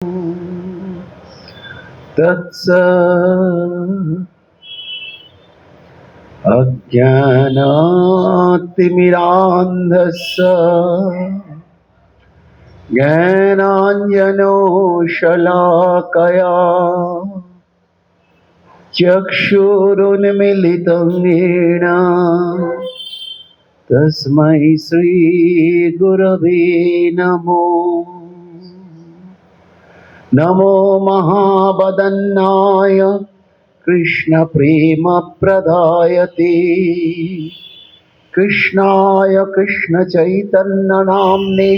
अज्ञानातिमिरान्धस्य ज्ञानाञ्जनशलाकया चक्षुरुन्मीलितं येन तस्मै श्रीगुरवे नमो। नमो महावदन्नाय कृष्णप्रेमप्रदायते कृष्णाय कृष्णचैतन्यनाम्ने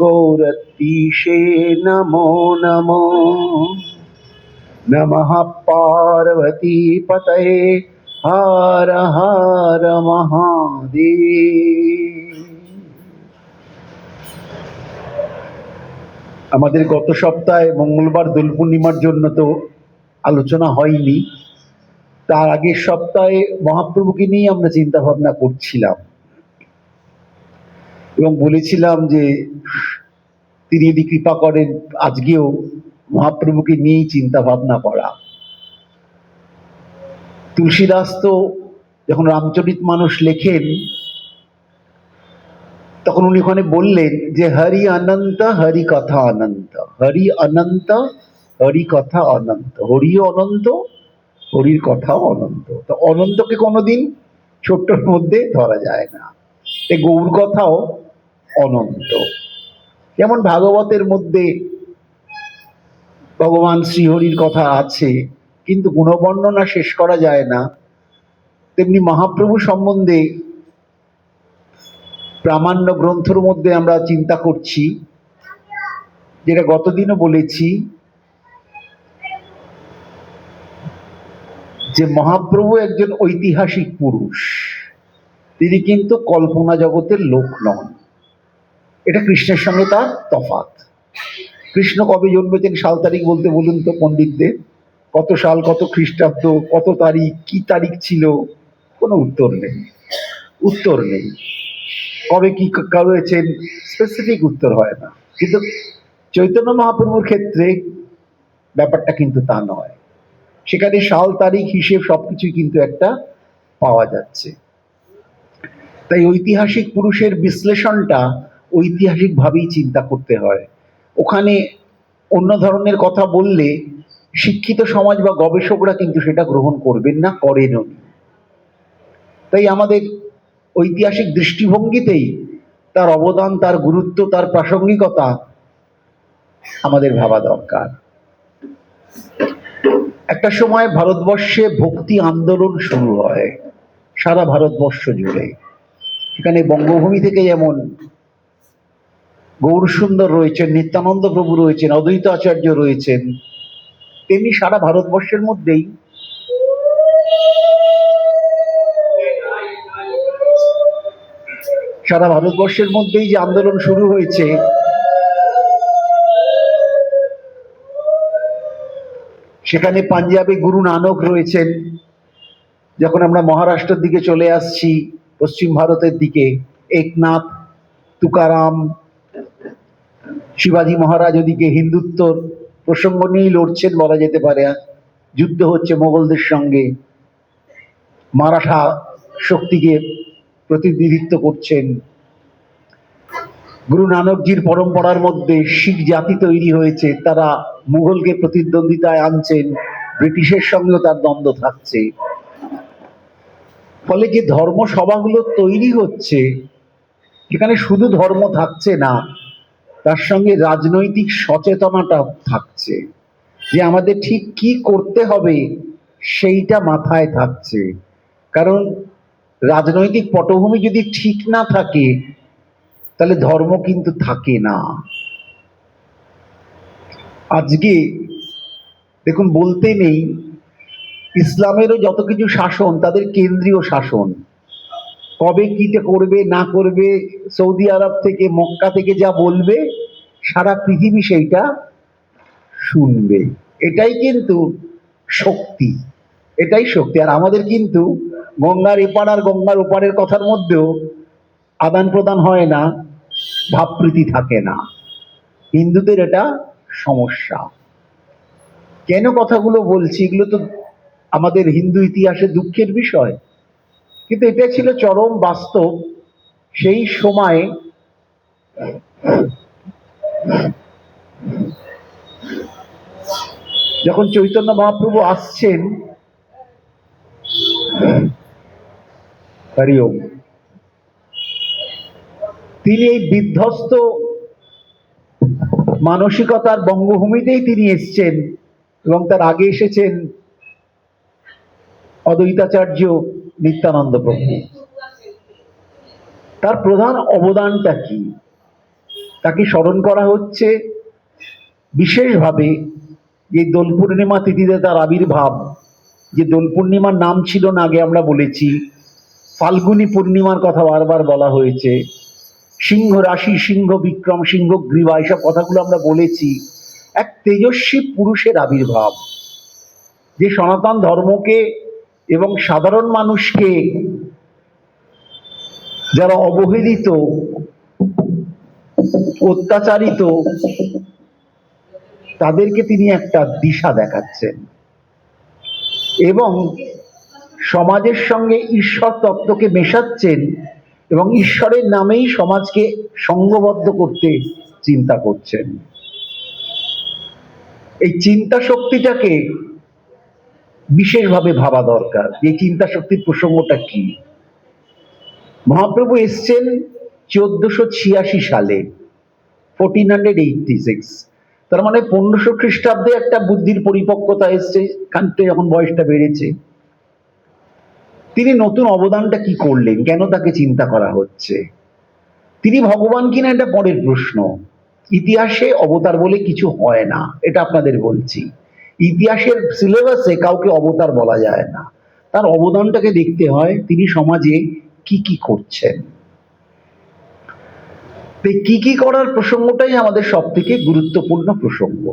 गौरतीशे नमो नमो। नमः पार्वतीपतये हर हर महादेव। আমাদের গত সপ্তাহে মঙ্গলবার দোল পূর্ণিমার জন্য তো আলোচনা হয়নি। তার আগের সপ্তাহে মহাপ্রভুকে নিয়ে আমরা চিন্তা ভাবনা করছিলাম এবং বলেছিলাম যে তিনি যদি কৃপা করেন আজকেও মহাপ্রভুকে নিয়েই চিন্তা ভাবনা করা। তুলসীদাস তো যখন রামচরিতমানস লেখেন তখন উনি ওখানে বললেন যে হরি অনন্ত হরি কথা অনন্ত, হরি অনন্ত হরি কথা অনন্ত, হরিও অনন্ত হরির কথাও অনন্ত। তো অনন্তকে কোনোদিন ছোট্টর মধ্যে ধরা যায় না। এই গৌর কথাও অনন্ত। যেমন ভাগবতের মধ্যে ভগবান শ্রীহরির কথা আছে কিন্তু গুণবর্ণনা শেষ করা যায় না, তেমনি মহাপ্রভু সম্বন্ধে প্রামাণ্য গ্রন্থের মধ্যে আমরা চিন্তা করছি, যেটা গতদিনও বলেছি যে মহাপ্রভু একজন ঐতিহাসিক পুরুষ, তিনি কিন্তু কল্পনা জগতের লোক নন। এটা কৃষ্ণের সঙ্গে তার তফাৎ। কৃষ্ণ কবে জন্মেছেন সাল তারিখ বলতে বলুন তো পণ্ডিতদের, কত সাল, কত খ্রিস্টাব্দ, কত তারিখ, কি তারিখ ছিল, কোনো উত্তর নেই। উত্তর নেই কবে কি করেছেন, স্পেসিফিক উত্তর হয় না। কিন্তু চৈতন্য মহাপ্রভুর ক্ষেত্রে ব্যাপারটা কিন্তু তা নয়, সেখানে সাল তারিখ হিসেব সবকিছুই কিন্তু একটা পাওয়া যাচ্ছে। তাই ঐতিহাসিক পুরুষের বিশ্লেষণটা ঐতিহাসিকভাবেই চিন্তা করতে হয়। ওখানে অন্য ধরনের কথা বললে শিক্ষিত সমাজ বা গবেষকরা কিন্তু সেটা গ্রহণ করবেন না, করেনও। তাই আমাদের ঐতিহাসিক দৃষ্টিভঙ্গিতেই তার অবদান, তার গুরুত্ব, তার প্রাসঙ্গিকতা আমাদের ভাবা দরকার। একটা সময় ভারতবর্ষে ভক্তি আন্দোলন শুরু হয় সারা ভারতবর্ষ জুড়ে। সেখানে বঙ্গভূমি থেকে যেমন গৌরসুন্দর রয়েছেন, নিত্যানন্দ প্রভু রয়েছেন, অদ্বৈত আচার্য রয়েছেন, তেমনি সারা ভারতবর্ষের মধ্যেই যে আন্দোলন শুরু হয়েছে, সেখানে পাঞ্জাবে গুরু নানক রয়েছেন। যখন আমরা মহারাষ্ট্রের দিকে চলে আসছি, পশ্চিম ভারতের দিকে, একনাথ, তুকারাম, শিবাজি মহারাজ ওদিকে হিন্দুত্বর প্রসঙ্গ নিয়েই লড়ছেন বলা যেতে পারে। যুদ্ধ হচ্ছে মোগলদের সঙ্গে, মারাঠা শক্তিকে প্রতিনিধিত্ব করছেন। গুরু নানকজির পরম্পরার মধ্যে শিখ জাতি তৈরি হয়েছে, তারা মুঘলকে প্রতিদ্বন্দ্বিতায় আনছেন, ব্রিটিশের সঙ্গেও তার দ্বন্দ্ব থাকছে। ফলে যে ধর্মসভাগুলো তৈরি হচ্ছে, সেখানে শুধু ধর্ম থাকছে না, তার সঙ্গে রাজনৈতিক সচেতনতা থাকছে, যে আমাদের ঠিক কি করতে হবে সেইটা মাথায় থাকছে। কারণ রাজনৈতিক পটভূমি যদি ঠিক না থাকে তাহলে ধর্ম কিন্তু থাকে না। আজকে দেখুন, বলতে নেই ইসলামেরও যত কিছু শাসন তাদের কেন্দ্রীয় শাসন। কবে কিটা করবে না করবে, সৌদি আরব থেকে, মক্কা থেকে যা বলবে সারা পৃথিবী সেইটা শুনবে। এটাই কিন্তু শক্তি, এটাই শক্তি। আর আমাদের কিন্তু গঙ্গার এপার আর গঙ্গার ওপারের কথার মধ্যেও আদান প্রদান হয় না, ভাবপ্রীতি থাকে না। হিন্দুদের এটা সমস্যা। কেন কথাগুলো বলছি? এগুলো তো আমাদের হিন্দু ইতিহাসে দুঃখের বিষয়, কিন্তু এটা ছিল চরম বাস্তব। সেই সময় যখন চৈতন্য মহাপ্রভু আসছেন, হরিওম, তিনি এই বিধ্বস্ত মানসিকতার বঙ্গভূমিতেই তিনি এসছেন, এবং তার আগে এসেছেন অদ্বৈতাচার্য নিত্যানন্দ প্রভু। তার প্রধান অবদানটা কি? তাকে স্মরণ করা হচ্ছে বিশেষভাবে যে দোল পূর্ণিমা তিথিতে তার আবির্ভাব। যে দোল পূর্ণিমার নাম ছিল না, আগে আমরা বলেছি, ফাল্গুনী পূর্ণিমার কথা বারবার বলা হয়েছে। সিংহ রাশি, সিংহ বিক্রম, সিংহ গ্রীবা, এইসব কথাগুলো আমরা বলেছি। এক তেজস্বী পুরুষের আবির্ভাব, যে সনাতন ধর্মকে এবং সাধারণ মানুষকে, যারা অবহেলিত, অত্যাচারিত, তাদেরকে তিনি একটা দিশা দেখাচ্ছেন এবং সমাজের সঙ্গে ঈশ্বর তত্ত্বকে মেশাচ্ছেন এবং ঈশ্বরের নামেই সমাজকে সঙ্গবদ্ধ করতে চিন্তা করছেন। এই চিন্তা শক্তিটাকে বিশেষভাবে ভাবা দরকার। এই চিন্তা শক্তির প্রসঙ্গটা কি? মহাপ্রভু এসছেন 1486 সালে, 1486। তার মানে 1500 খ্রিস্টাব্দে একটা বুদ্ধির পরিপক্কতা এসছে, কান্তে যখন বয়সটা বেড়েছে। তিনি নতুন অবদানটা কি করলেন? কেন তাকে চিন্তা করা হচ্ছে? তিনি ভগবান কিনা এটা পরের প্রশ্ন। ইতিহাসে অবতার বলে কিছু হয় না, এটা আপনাদের বলছি। ইতিহাসের সিলেবাসে কাউকে অবতার বলা যায় না। তার অবদানটাকে দেখতে হয়, তিনি সমাজে কি কি করছেন। কি কি করার প্রসঙ্গটাই আমাদের সব থেকে গুরুত্বপূর্ণ প্রসঙ্গ।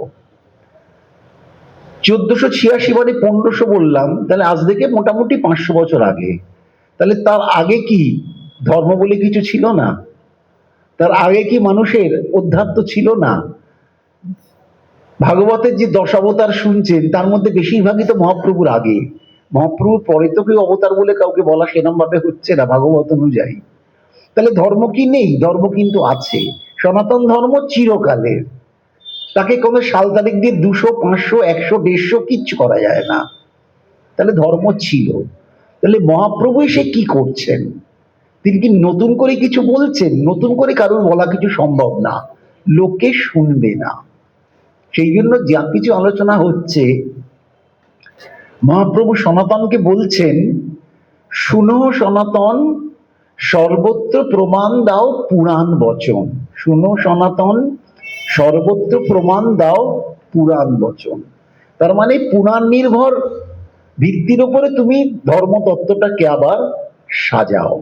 1486 মানে 1500 বললাম, তাহলে আজ থেকে মোটামুটি 500 বছর আগে। তাহলে তার আগে কি ধর্ম বলে কিছু ছিল না? তার আগে কি মানুষের অধ্যাত্ম ছিল না? ভাগবতের যে 10 অবতার শুনছেন, তার মধ্যে বেশিরভাগই তো মহাপ্রভুর আগে। মহাপ্রভুর পরে তো কেউ অবতার বলে কাউকে বলা সেরকম ভাবে হচ্ছে না ভাগবত অনুযায়ী। তাহলে ধর্ম কি নেই? ধর্ম কিন্তু আছে। সনাতন ধর্ম চিরকালের, তাকে কোনো সাল তারিখ দিয়ে 200, 500, 100, 150 কিচ্ছু করা যায় না। তাহলে ধর্ম ছিল। তাহলে মহাপ্রভু সে কি করছেন? তিনি কি নতুন করে কিছু বলছেন? নতুন করে কারোর বলা কিছু সম্ভব না, লোকে শুনবে না। সেই জন্য যা কিছু আলোচনা হচ্ছে, মহাপ্রভু সনাতনকে বলছেন, শুনো সনাতন, সর্বত্র প্রমাণ দাও পুরাণ বচন। শুনো সনাতন, সর্বত্র প্রমাণ দাও পুরাণ বচন। তার মানে পুরাণ নির্ভর ভিত্তির উপরে তুমি ধর্মতত্ত্বটাকে আবার সাজাও।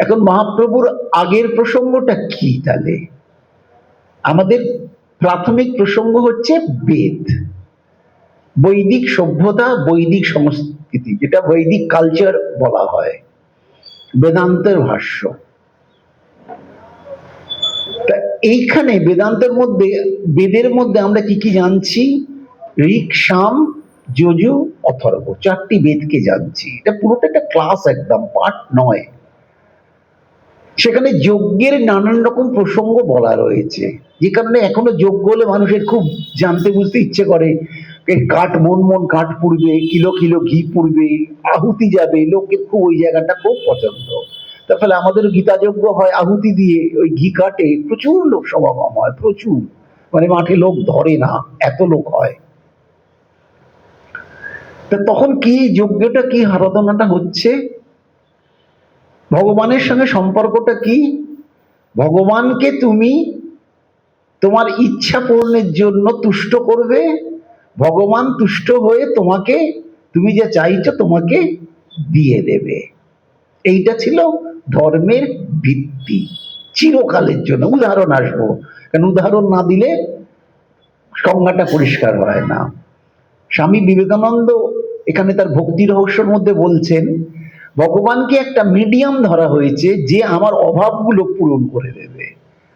এখন মহাপ্রভুর আগের প্রসঙ্গটা কি? তাহলে আমাদের প্রাথমিক প্রসঙ্গ হচ্ছে বেদ, বৈদিক সভ্যতা, বৈদিক সংস্কৃতি, যেটা বৈদিক কালচার বলা হয়, বেদান্তের ভাষ্য। এইখানে বেদান্তের মধ্যে, বেদের মধ্যে আমরা কি কি জানছি? ঋক, সাম, যজু, অথর্ব, 4টি বেদকে জানছি। এটা পুরোটা একটা ক্লাস, একদম পাঠ নয়। সেখানে যজ্ঞের নানান রকম প্রসঙ্গ বলা রয়েছে, যে কারণে এখনো যজ্ঞ হলে মানুষের খুব জানতে বুঝতে ইচ্ছে করে। কাঠ, মন কাঠ পুড়বে, কিলো কিলো ঘি পুড়বে, আহুতি যাবে, লোকের খুব ওই জায়গাটা খুব পছন্দ। তার ফলে আমাদের গীতা যজ্ঞ হয় আহুতি দিয়ে, ওই ঘি কাটে প্রচুর লোক সমাগম হয়, প্রচুর, মানে মাঠে লোক ধরে না, এত লোক হয়। তা তখন কি যজ্ঞটা কি, আরাধনাটা হচ্ছে? ভগবানের সঙ্গে সম্পর্কটা কি? ভগবানকে তুমি তোমার ইচ্ছা পূরণের জন্য তুষ্ট করবে, ভগবান তুষ্ট হয়ে তোমাকে, তুমি যা চাইছো তোমাকে দিয়ে দেবে। এইটা ছিল ধর্মের ভিত্তি চিরকালের জন্য। উদাহরণ আসবো, কারণ উদাহরণ না দিলে সংজ্ঞাটা পরিষ্কার হয় না। স্বামী বিবেকানন্দ এখানে তার ভক্তি রহস্যের মধ্যে বলছেন, ভগবানকে একটা মিডিয়াম ধরা হয়েছে যে আমার অভাবগুলো পূরণ করে দেবে।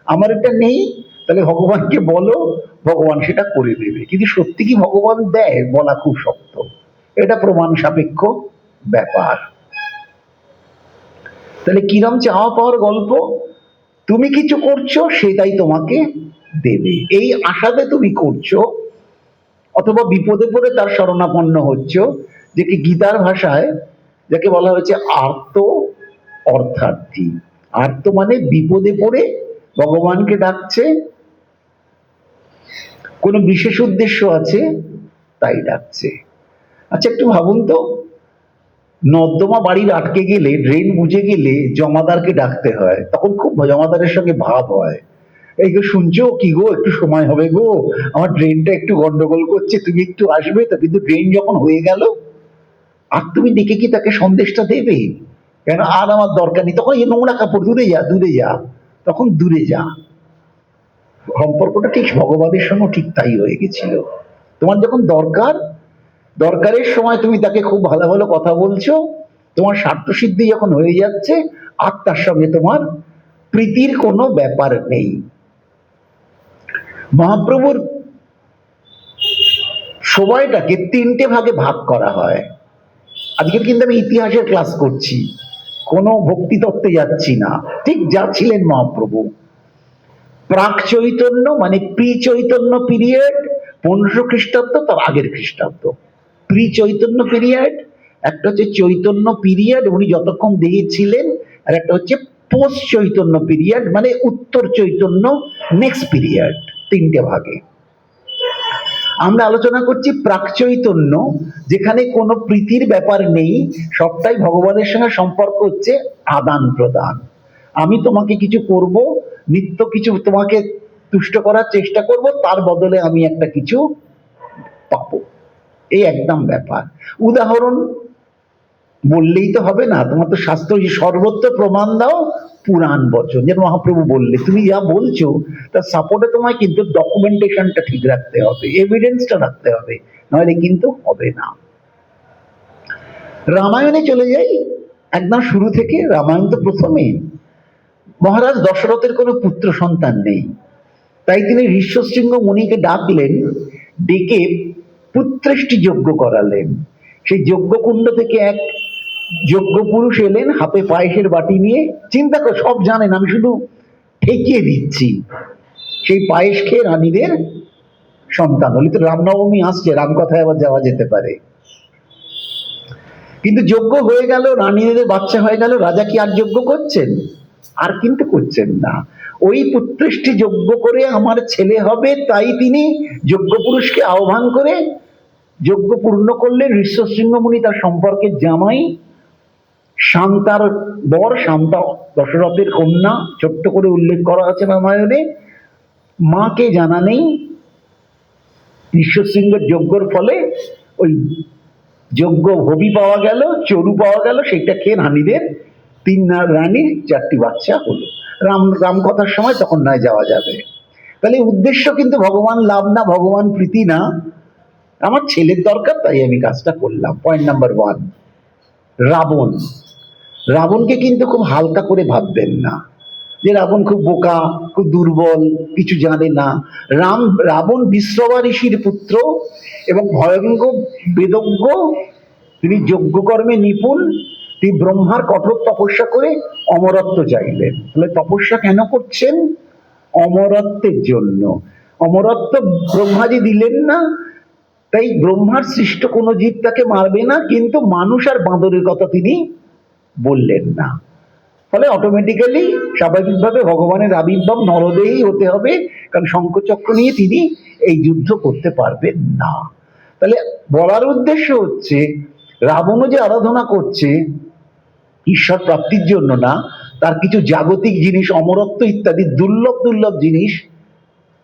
আমার এটা নেই, তাহলে ভগবানকে বলো, ভগবান সেটা করে দেবে। কিন্তু সত্যি কি ভগবান দেয় বলা খুব শক্ত, এটা প্রমাণ সাপেক্ষ ব্যাপার। তাহলে কিরম চাওয়া পাওয়ার গল্প? তুমি কিছু করছো, সেটাই তোমাকে দেবে, এই আশাতে তুমি করছো, অথবা বিপদে পড়ে তার শরণাপন্ন হচ্ছ, যে কি গীতার ভাষায় যাকে বলা হয়েছে আর্ত অর্থার্থী। আর্ত মানে বিপদে পড়ে ভগবানকে ডাকছে, কোনো বিশেষ উদ্দেশ্য আছে তাই ডাকছে। আচ্ছা একটু ভাবুন তো, নর্দমা বাড়ির আটকে গেলে, ড্রেন বুঝে গেলে জমাদারকে ডাকতে হয়, তখন খুব জমাদারের সঙ্গে ভাব হয়, এই গো শুনছো কি গো, একটু সময় হবে গো, আমার ড্রেনটা একটু গন্ডগোল করছে, তুমি একটু আসবে তো। কিন্তু ড্রেন যখন হয়ে গেল, আর তুমি ডেকে কি তাকে সন্দেশটা দেবে? কেন, আর আমার দরকার নেই, তখন এই নোংরা কাপড়, দূরে যা দূরে যা, তখন দূরে যা। সম্পর্কটা ঠিক ভগবানের সঙ্গে ঠিক তাই হয়ে গেছিল। তোমার যখন দরকার, দরকারের সময় তুমি তাকে খুব ভালো ভালো কথা বলছো, তোমার স্বার্থ সিদ্ধি যখন হয়ে যাচ্ছে, আর তার সঙ্গে তোমার প্রীতির কোনো ব্যাপার নেই। মহাপ্রভুর সময়টাকে তিনটে ভাগে ভাগ করা হয়। আজকের কিন্তু আমি ইতিহাসের ক্লাস করছি, কোনো ভক্তি তত্ত্বে যাচ্ছি না। ঠিক যা ছিলেন মহাপ্রভু, প্রাক চৈতন্য মানে প্রি চৈতন্য পিরিয়ড, 1500 খ্রিস্টাব্দ, তার আগের খ্রিস্টাব্দ। প্রি চৈতন্য পিরিয়ড, একটা হচ্ছে চৈতন্য পিরিয়ড, উনি যতক্ষণ দিয়েছিলেন, আর একটা হচ্ছে পোস্ট চৈতন্য পিরিয়ড মানে উত্তর চৈতন্য নেক্সট পিরিয়ড। তিনটে ভাগে আমরা আলোচনা করছি। প্রাক চৈতন্য, যেখানে কোনো প্রীতির ব্যাপার নেই, সবটাই ভগবানের সঙ্গে সম্পর্ক হচ্ছে আদান প্রদান। আমি তোমাকে কিছু করব, নিত্য কিছু তোমাকে তুষ্ট করার চেষ্টা করব, তার বদলে আমি একটা কিছু পাবো, এই একদম ব্যাপার। উদাহরণ বললেই তো হবে না, তোমার তো শাস্ত্র সর্বত্র প্রমাণ দাও, পুরাণ বচন। যেন মহাপ্রভু বললে, তুমি যা বলছো তার সাপোর্টে তোমায় কিন্তু ডকুমেন্টেশনটা ঠিক রাখতে হবে, এভিডেন্সটা রাখতে হবে, নাহলে কিন্তু হবে না। রামায়ণে চলে যাই একদম শুরু থেকে। রামায়ণ তো প্রথমে, মহারাজ দশরথের কোনো পুত্র সন্তান নেই, তাই তিনি ঋষ্যশৃঙ্গ মুনিকে ডাকলেন, ডেকে পুত্রেষ্টি যজ্ঞ করালেন। সেই যজ্ঞকুণ্ড থেকে এক যোগ্য পুরুষ এলেন, হাতে পায়েসের বাটি নিয়ে। চিন্তা কর, সব জানেন, আমি শুধু ঠেকিয়ে দিচ্ছি। সেই পায়েস খেয়ে রানীদের সন্তান হলে। তো রামনবমী আসছে, রামকথায় আবার যাওয়া যেতে পারে। কিন্তু যজ্ঞ হয়ে গেল, রানীদের বাচ্চা হয়ে গেল, রাজা কি আর যজ্ঞ করছেন? আর কিন্তু করছেন না। ওই পুত্রেষ্টি যজ্ঞ করে আমার ছেলে হবে, তাই তিনি যজ্ঞ পুরুষকে আহ্বান করে যজ্ঞ পূর্ণ করলেন। ঋষ্যশৃঙ্গ মুনি তার সম্পর্কে জামাই, শান্তার বর, শান্তা দশরথের কন্যা, ছোট্ট করে উল্লেখ করা আছে রামায়ণে। মাকে জানা নেই। ঋষ্যশৃঙ্গের যজ্ঞর ফলে ওই যজ্ঞ ভবি পাওয়া গেল, চরু পাওয়া গেল, সেটা খেয়ে রানীদের, তিন রানীর 4টি বাচ্চা হলো। রামকথার সময় তখন নয় যাওয়া যাবে। তাহলে উদ্দেশ্য কিন্তু ভগবান লাভ না, ভগবান প্রীতি না, আমার ছেলের দরকার, তাই আমি কাজটা করলাম। Point number 1। রাবণ, রাবণকে কিন্তু খুব হালকা করে ভাববেন না, যে রাবণ খুব বোকা, খুব দুর্বল, কিছু জানে না। রাবণ বিশ্রবা ঋষির পুত্র এবং ভয়ঙ্কর বেদজ্ঞ, তিনি যজ্ঞকর্মে নিপুণ। তিনি ব্রহ্মার কঠোর তপস্যা করে অমরত্ব চাইলেন। তাহলে তপস্যা কেন করছেন? অমরত্বের জন্য। অমরত্ব ব্রহ্মাজি দিলেন না, তাই ব্রহ্মার সৃষ্ট কোনো জীব তাকে মারবে না, কিন্তু মানুষ আর বাঁদরের কথা তিনি বললেন না। ফলে অটোমেটিক্যালি, স্বাভাবিকভাবে ভগবানের আবির্ভাব নরদেহেই হতে হবে, কারণ শঙ্খচক্র নিয়ে তিনি এই যুদ্ধ করতে পারবেন না। তাহলে বলার উদ্দেশ্য হচ্ছে, রাবণও যে আরাধনা করছে ঈশ্বর প্রাপ্তির জন্য না, তার কিছু জাগতিক জিনিস, অমরত্ব ইত্যাদি দুর্লভ দুর্লভ জিনিস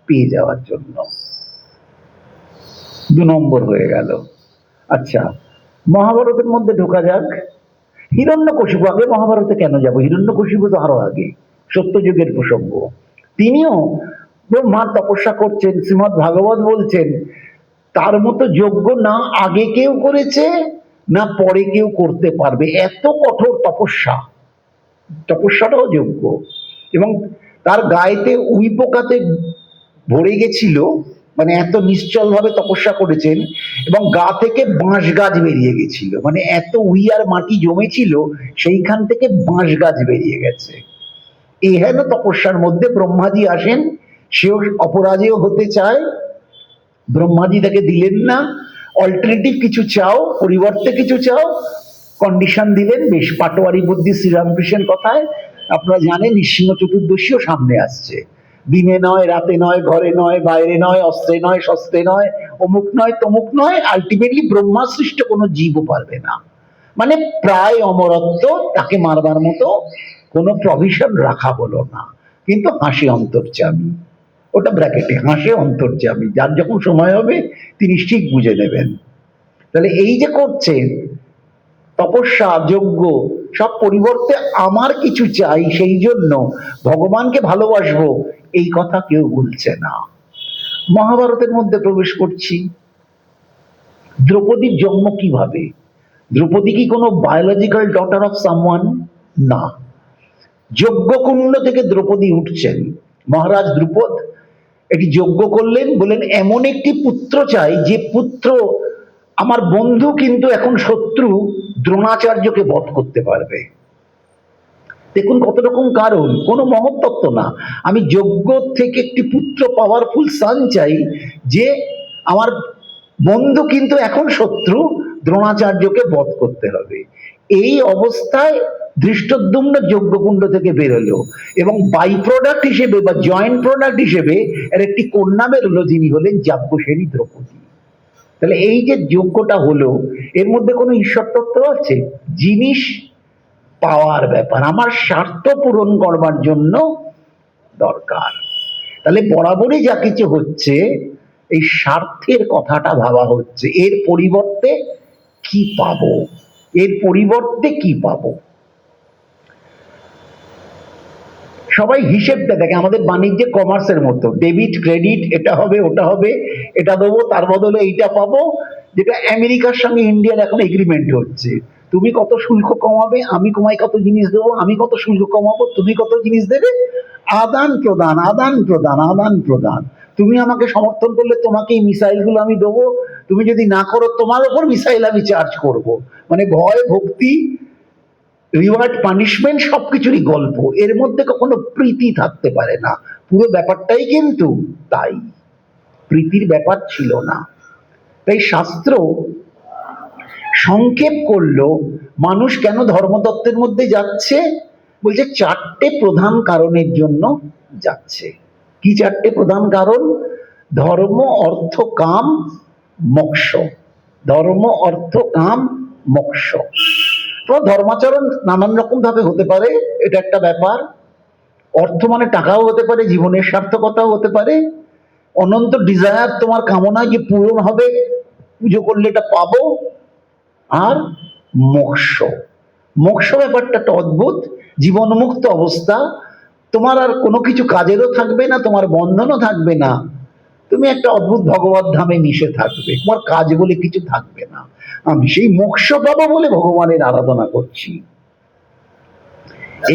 পেয়ে যাওয়ার জন্য। 2 নম্বর হয়ে গেল। আচ্ছা, মহাভারতের মধ্যে ঢোকা যাক। হিরণ্যকশিপু, আগে মহাভারতে কেন যাব, হিরণ্যকশিপু তো আরো আগে, সত্যযুগের প্রসঙ্গ। তিনিও ব্রহ্মার তপস্যা করছেন। শ্রীমৎ ভাগবত বলছেন, তার মতো যজ্ঞ না আগে কেউ করেছে, না পরে কেউ করতে পারবে। এত কঠোর তপস্যা, তপস্যাটাও যজ্ঞ। এবং তার গায়েতে উই পোকাতে ভরে গেছিল, মানে এত নিশ্চল ভাবে তপস্যা করেছেন, এবং গা থেকে বাঁশ গাছ বেরিয়ে গেছিল, মানে এত উইয়ার মাটি জমেছিল সেইখান থেকে বাঁশ গাছ বেরিয়ে গেছে। এই হেন তপস্যার মধ্যে ব্রহ্মাজি আসেন, সেও অপরাজেয় হতে চায়, ব্রহ্মাজি তাকে দিলেন না, অল্টারনেটিভ কিছু চাও, পরিবর্তে কিছু চাও, কন্ডিশন দিলেন। বেশ পাটোয়ারি বুদ্ধি শ্রীরামকৃষ্ণের কথায় আপনারা জানেন, নৃসিংহ চতুর্দশীও সামনে আসছে। দিনে নয়, রাতে নয়, ঘরে নয়, বাইরে নয়, অস্ত্রে নয়, শস্ত্রে নয়, অমুক নয়, তমুক নয়, আলটিমেটলি ব্রহ্মা সৃষ্ট কোনো জীবও পারবে না। মানে প্রায় অমরত্ব, তাকে মারবার মতো কোনো প্রভিশন রাখা হলো না, কিন্তু হাসি অন্তর্যামী, ওটা ব্র্যাকেটে, হাসে অন্তর্যামী, যার যখন সময় হবে তিনি ঠিক বুঝে নেবেন। তাহলে এই যে করছেন তপস্যা, যজ্ঞ, সব পরিবর্তে আমার কিছু চাই, সেই জন্য ভগবানকে ভালোবাসবো, এই কথা কেউ বলছে না। মহাভারতের মধ্যে প্রবেশ করছি। দ্রৌপদীর জন্ম কিভাবে? দ্রৌপদী কি কোনো বায়োলজিক্যাল ডটার অফ সামওয়ান? না। যজ্ঞকুণ্ড থেকে দ্রৌপদী উঠছেন। মহারাজ দ্রুপদ এটি যজ্ঞ করলেন, বলেন এমন একটি পুত্র চাই যে পুত্র আমার বন্ধু কিন্তু এখন শত্রু দ্রোণাচার্যকে বধ করতে পারবে। দেখুন কত রকম কারণ, কোনো মহত্তত্ত্ব না। আমি যজ্ঞ থেকে একটি পুত্র পাওয়ারফুল সান চাই, যে আমার বন্ধু কিন্তু এখন শত্রু, দ্রোণাচার্যকে বধ করতে হবে। এই অবস্থায় ধৃষ্টদ্যুম্ন যজ্ঞকুণ্ড থেকে বেরোলো, এবং বাই প্রোডাক্ট হিসেবে বা জয়েন্ট প্রোডাক্ট হিসেবে এর একটি কন্যা বেরোলো, যিনি হলেন যাজ্ঞসেনী দ্রৌপদী। তাহলে এই যে যজ্ঞটা হলো, এর মধ্যে কোনো ঈশ্বর তত্ত্ব আছে? জিনিস পাওয়ার ব্যাপার, আমার স্বার্থ পূরণ করবার জন্য দরকার। তাহলে বরাবরই যা কিছু হচ্ছে, এই স্বার্থের কথাটা ভাবা হচ্ছে, এর পরিবর্তে কি পাবো, এর পরিবর্তে কি পাবো। সবাই হিসেবটা দেখে, আমাদের বাণিজ্যে কমার্সের মতো, ডেবিট ক্রেডিট, এটা হবে ওটা হবে, এটা দেবো তার বদলে এইটা পাবো, যেটা আমেরিকার সঙ্গে ইন্ডিয়ার এখন এগ্রিমেন্ট হচ্ছে। তুমি কত শুল্ক কমাবে, আমি তোমায় কত জিনিস দেবো, আমি কত শুল্ক কমাবো, তুমি কত জিনিস দেবে, আদান প্রদান, আদান প্রদান, আদান প্রদান। তুমি আমাকে সমর্থন করলে তোমাকে এই মিসাইলগুলো আমি দেবো, তুমি যদি না করো তোমার ওপর মিসাইল আমি চার্জ করব। মানে ভয় ভক্তি, রিওয়ার্ড পানিশমেন্ট, সবকিছুরই গল্প, এর মধ্যে কখনো প্রীতি থাকতে পারে না। পুরো ব্যাপারটাই কিন্তু তাই, প্রীতির ব্যাপার ছিল না। তাই শাস্ত্র সংক্ষেপ করলো মানুষ কেন ধর্মতত্ত্বের মধ্যে যাচ্ছে, বলছে চারটে প্রধান কারণের জন্য যাচ্ছে। কি চারটে প্রধান কারণ? ধর্ম, অর্থ, কাম, মোক্ষ। ধর্ম, অর্থ, কাম, মোক্ষ। তো ধর্মাচরণ নানান রকম ভাবে হতে পারে, এটা একটা ব্যাপার। অর্থ মানে টাকাও হতে পারে, জীবনের সার্থকতাও হতে পারে, অনন্ত ডিজায়ার তোমার কামনা যে পূরণ হবে, পুজো করলে এটা পাবো। আর মোক্ষ, মোক্ষ ব্যাপারটা একটা অদ্ভুত, জীবনমুক্ত অবস্থা, তোমার আর কোনো কিছু কাজেরও থাকবে না, তোমার বন্ধনও থাকবে না, তুমি একটা অদ্ভুত ভগবত ধামে মিশে থাকবে, তোমার কাজ বলে কিছু থাকবে না। আমি সেই মোক্ষ পাবো বলে ভগবানের আরাধনা করছি।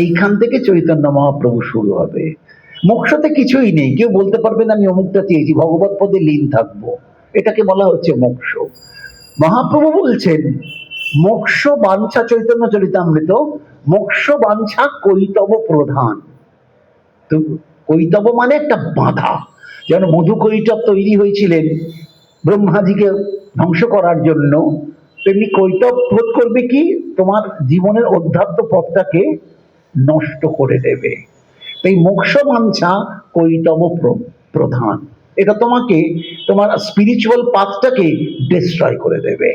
এইখান থেকে চৈতন্য মহাপ্রভু শুরু হবে। মোক্ষতে কিছুই নেই, কেউ বলতে পারবে না আমি অমুকটা চেয়েছি, ভগবত পদে লীন থাকবো, এটাকে বলা হচ্ছে মোক্ষ। মহাপ্রভু বলছেন মোক্ষ বাঞ্ছা, চৈতন্য চরিতামৃত, মোক্ষ বাঞ্ছা কৈতব প্রধান। তো কৈতব মানে একটা বাধা, যেন মধু কৈতব তৈরি হয়েছিলেন ব্রহ্মাজিকে ধ্বংস করার জন্য, তেমনি কৈতব রোধ করবে কি, তোমার জীবনের অধ্যাত্ম পথটাকে নষ্ট করে দেবে। তাই মোক্ষ বাঞ্ছা কৈতব প্রধান, এটা তোমাকে তোমার স্পিরিচুয়াল পাথটাকে ডিস্ট্রয় করে দেবে।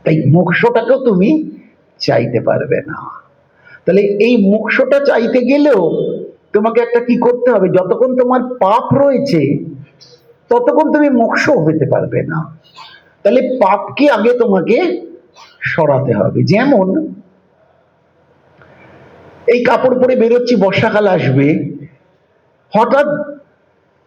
তাই মোক্ষটাকেও তুমি চাইতে পারবে না। তাহলে এই মোক্ষটা চাইতে গেলেও তোমাকে একটা কি করতে হবে, যতক্ষণ তোমার পাপ রয়েছে ততক্ষণ তুমি মোক্ষ পেতে পারবে না। তাহলে পাপকে আগে তোমাকে সরাতে হবে। যেমন এই কাপড় পরে বেরোচ্ছি, বর্ষাকাল আসবে, হঠাৎ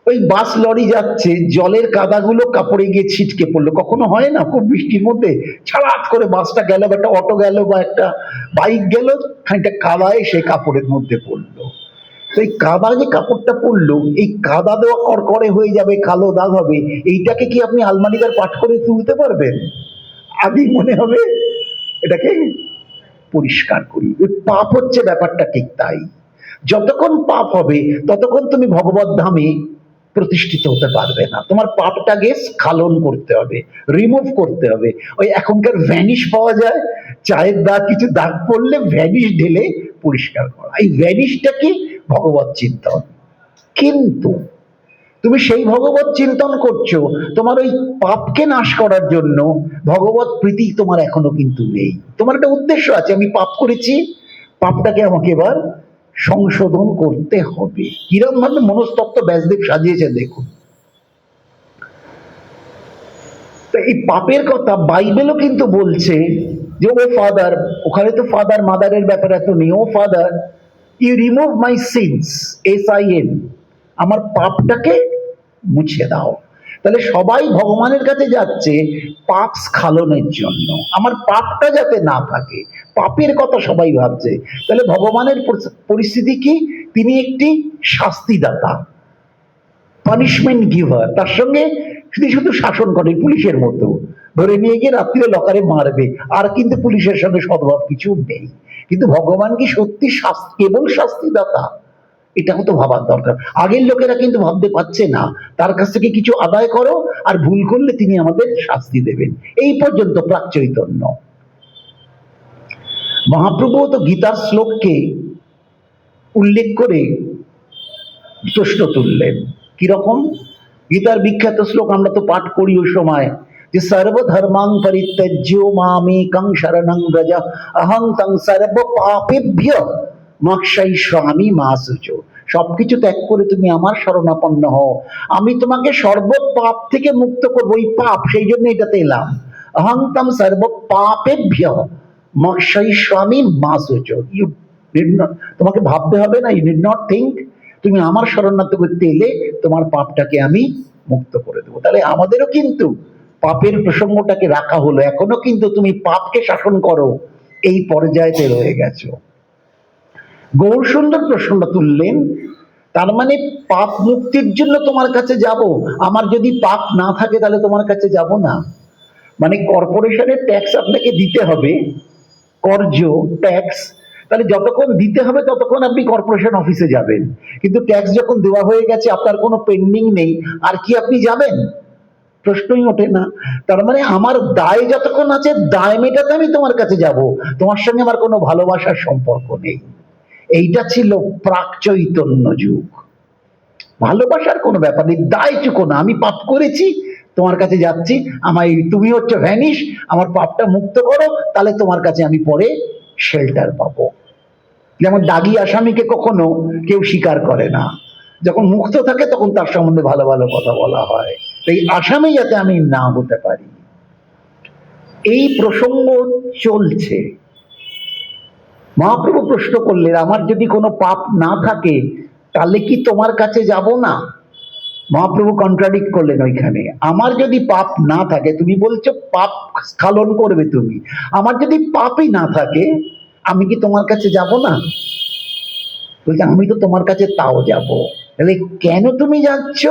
ওই বাস লরি যাচ্ছে, জলের কাদাগুলো কাপড়ে গিয়ে ছিটকে পড়লো, কখনো হয় না খুব বৃষ্টির মধ্যে ছাড়াত করে বাসটা গেল, বা একটা অটো গেল, বা একটা বাইক গেল, খানিকটা কাদায় সে কাপড়ের মধ্যে পড়লো। তো এই কাদা যে কাপড়টা পরলো, এই কাদা দেওয়া করকরে হয়ে যাবে, কালো দাগ হবে, এইটাকে কি আপনি আলমারিদার পাঠ করে তুলতে পারবেন? আগেই মনে হবে এটাকে পরিষ্কার করি। ওই পাপ হচ্ছে ব্যাপারটা ঠিক তাই। যতক্ষণ পাপ হবে ততক্ষণ তুমি ভগবত ধামে প্রতিষ্ঠিত হতে পারবে না। তোমার পাপটাকে স্খলন করতে হবে, রিমুভ করতে হবে। ওই এখনকার ভ্যানিশ পাওয়া যায়, চায়ের দাগ, কিছু দাগ পড়লে ভ্যানিশ ঢেলে পরিষ্কার করা, এই ভ্যানিশটা কি ভগবত চিন্তন। কিন্তু তুমি সেই ভগবত চিন্তন করছো, তোমার ওই পাপকে নাশ করার জন্য ভগবত প্রীতি তোমার এখনো কিন্তু নেই। তোমার একটা উদ্দেশ্য আছে, আমি পাপ করেছি, পাপটাকে আমাকে এবার সংশোধন করতে হবে। কিরম ভাবে মনস্তত্ত্ব ব্যাসদেব সাজিয়েছেন দেখুন। তো এই পাপের কথা বাইবেলও কিন্তু বলছে যে ও ফাদার, ওখানে তো ফাদার মাদারের ব্যাপার এত নেই, ও father you remove my sins, SIN, আমার পাপটাকে মুছে দাও। তাহলে সবাই ভগবানের কাছে যাচ্ছে পাপ স্খলনের জন্য, আমার পাপটা যাতে না থাকে, পাপের কথা সবাই ভাবছে। তাহলে ভগবানের পরিস্থিতি কি? তিনি একটি শাস্তিদাতা, পানিশমেন্ট গিভার। তার সঙ্গে শুধু শুধু শাসন করে, পুলিশের মতো ধরে নিয়ে গিয়ে রাত্রিরে লকারে মারবে, আর কিন্তু পুলিশের সঙ্গে সদ্ভাব কিছু নেই। কিন্তু ভগবান কি সত্যি কেবল শাস্তিদাতা? এটাও তো ভাবার দরকার। আগের লোকেরা কিন্তু ভাবতে পারছে না, তার কাছ থেকে কিছু আদায় করো আর ভুল করলে তিনি আমাদের শাস্তি দেবেন। এই পর্যন্ত প্রাক চৈতন্য। মহাপ্রভু তো গীতার শ্লোককে উল্লেখ করে প্রশ্ন তুললেন। কিরকম? গীতার বিখ্যাত শ্লোক আমরা তো পাঠ করি ওই সময়, যে সর্বধর্মাং পরিত্যজ্য মামেকং শরণং ব্রজ অহং তং সর্ব পাপেভ্য মোক্ষয়িষ্যামি মা শুচো। সবকিছু ত্যাগ করে তুমি আমার শরণাপন্ন হও, আমি তোমাকে সর্ব পাপ থেকে মুক্ত করবো। ওই পাপ, সেই জন্য এটাতে এলাম। অহং তং সর্ব পাপেভ্য মোক্ষয়িষ্যামি মা শুচো। ইউ নিড নট, তোমাকে ভাবতে হবে না, ইউ নিড নট থিঙ্ক, তুমি আমার শরণার্থী করতে এলে তোমার পাপটাকে আমি মুক্ত করে দেবো। তাহলে আমাদেরও কিন্তু পাপের প্রসঙ্গটাকে রাখা হলো, এখনো কিন্তু তুমি পাপকে শাসন করো, এই পর্যায়েতে রয়ে গেছো। গৌর সুন্দর প্রশ্নটা তুললেন, তার মানে পাপ মুক্তির জন্য তোমার কাছে যাব, আমার যদি পাপ না থাকে তাহলে তোমার কাছে যাব না। মানে কর্পোরেশনের ট্যাক্স আপনাকে দিতে হবে, কর্য ট্যাক্স, তাহলে যতক্ষণ দিতে হবে ততক্ষণ আপনি কর্পোরেশন অফিসে যাবেন। কিন্তু ট্যাক্স যখন দেওয়া হয়ে গেছে, আপনার কোনো পেন্ডিং নেই, আর কি আপনি যাবেন? প্রশ্নই ওঠে না। তার মানে আমার দায় যতক্ষণ আছে, দায় মেটাতে আমি তোমার কাছে যাব, তোমার সঙ্গে আমার কোনো ভালোবাসার সম্পর্ক নেই। এইটা ছিল প্রাক চৈতন্য যুগ। ভালোবাসার কোনো ব্যাপার নেই, দায় চুকো না, আমি পাপ করেছি, তোমার কাছে যাচ্ছি, আমায় তুমি হচ্ছে ভ্যানিশ, আমার পাপটা মুক্ত করো, তাহলে তোমার কাছে আমি পরে শেল্টার পাবো। যেমন দাগী আসামিকে কখনো কেউ স্বীকার করে না, যখন মুক্ত থাকে তখন তার সম্বন্ধে ভালো ভালো কথা বলা হয়। এই আসামি যাতে আমি না হতে পারি, এই প্রসঙ্গ চলছে। মহাপ্রভু প্রশ্ন করলেন, আমার যদি কোনো পাপ না থাকে তাহলে কি তোমার কাছে যাব না? মহাপ্রভু কন্ট্রাডিক্ট করলেন ওইখানে, আমার যদি পাপ না থাকে, তুমি বলছো পাপ স্খলন করবে তুমি, আমার যদি পাপই না থাকে আমি কি তোমার কাছে যাব না? বলছে আমি তো তোমার কাছে তাও যাব। তাহলে কেন তুমি যাচ্ছ?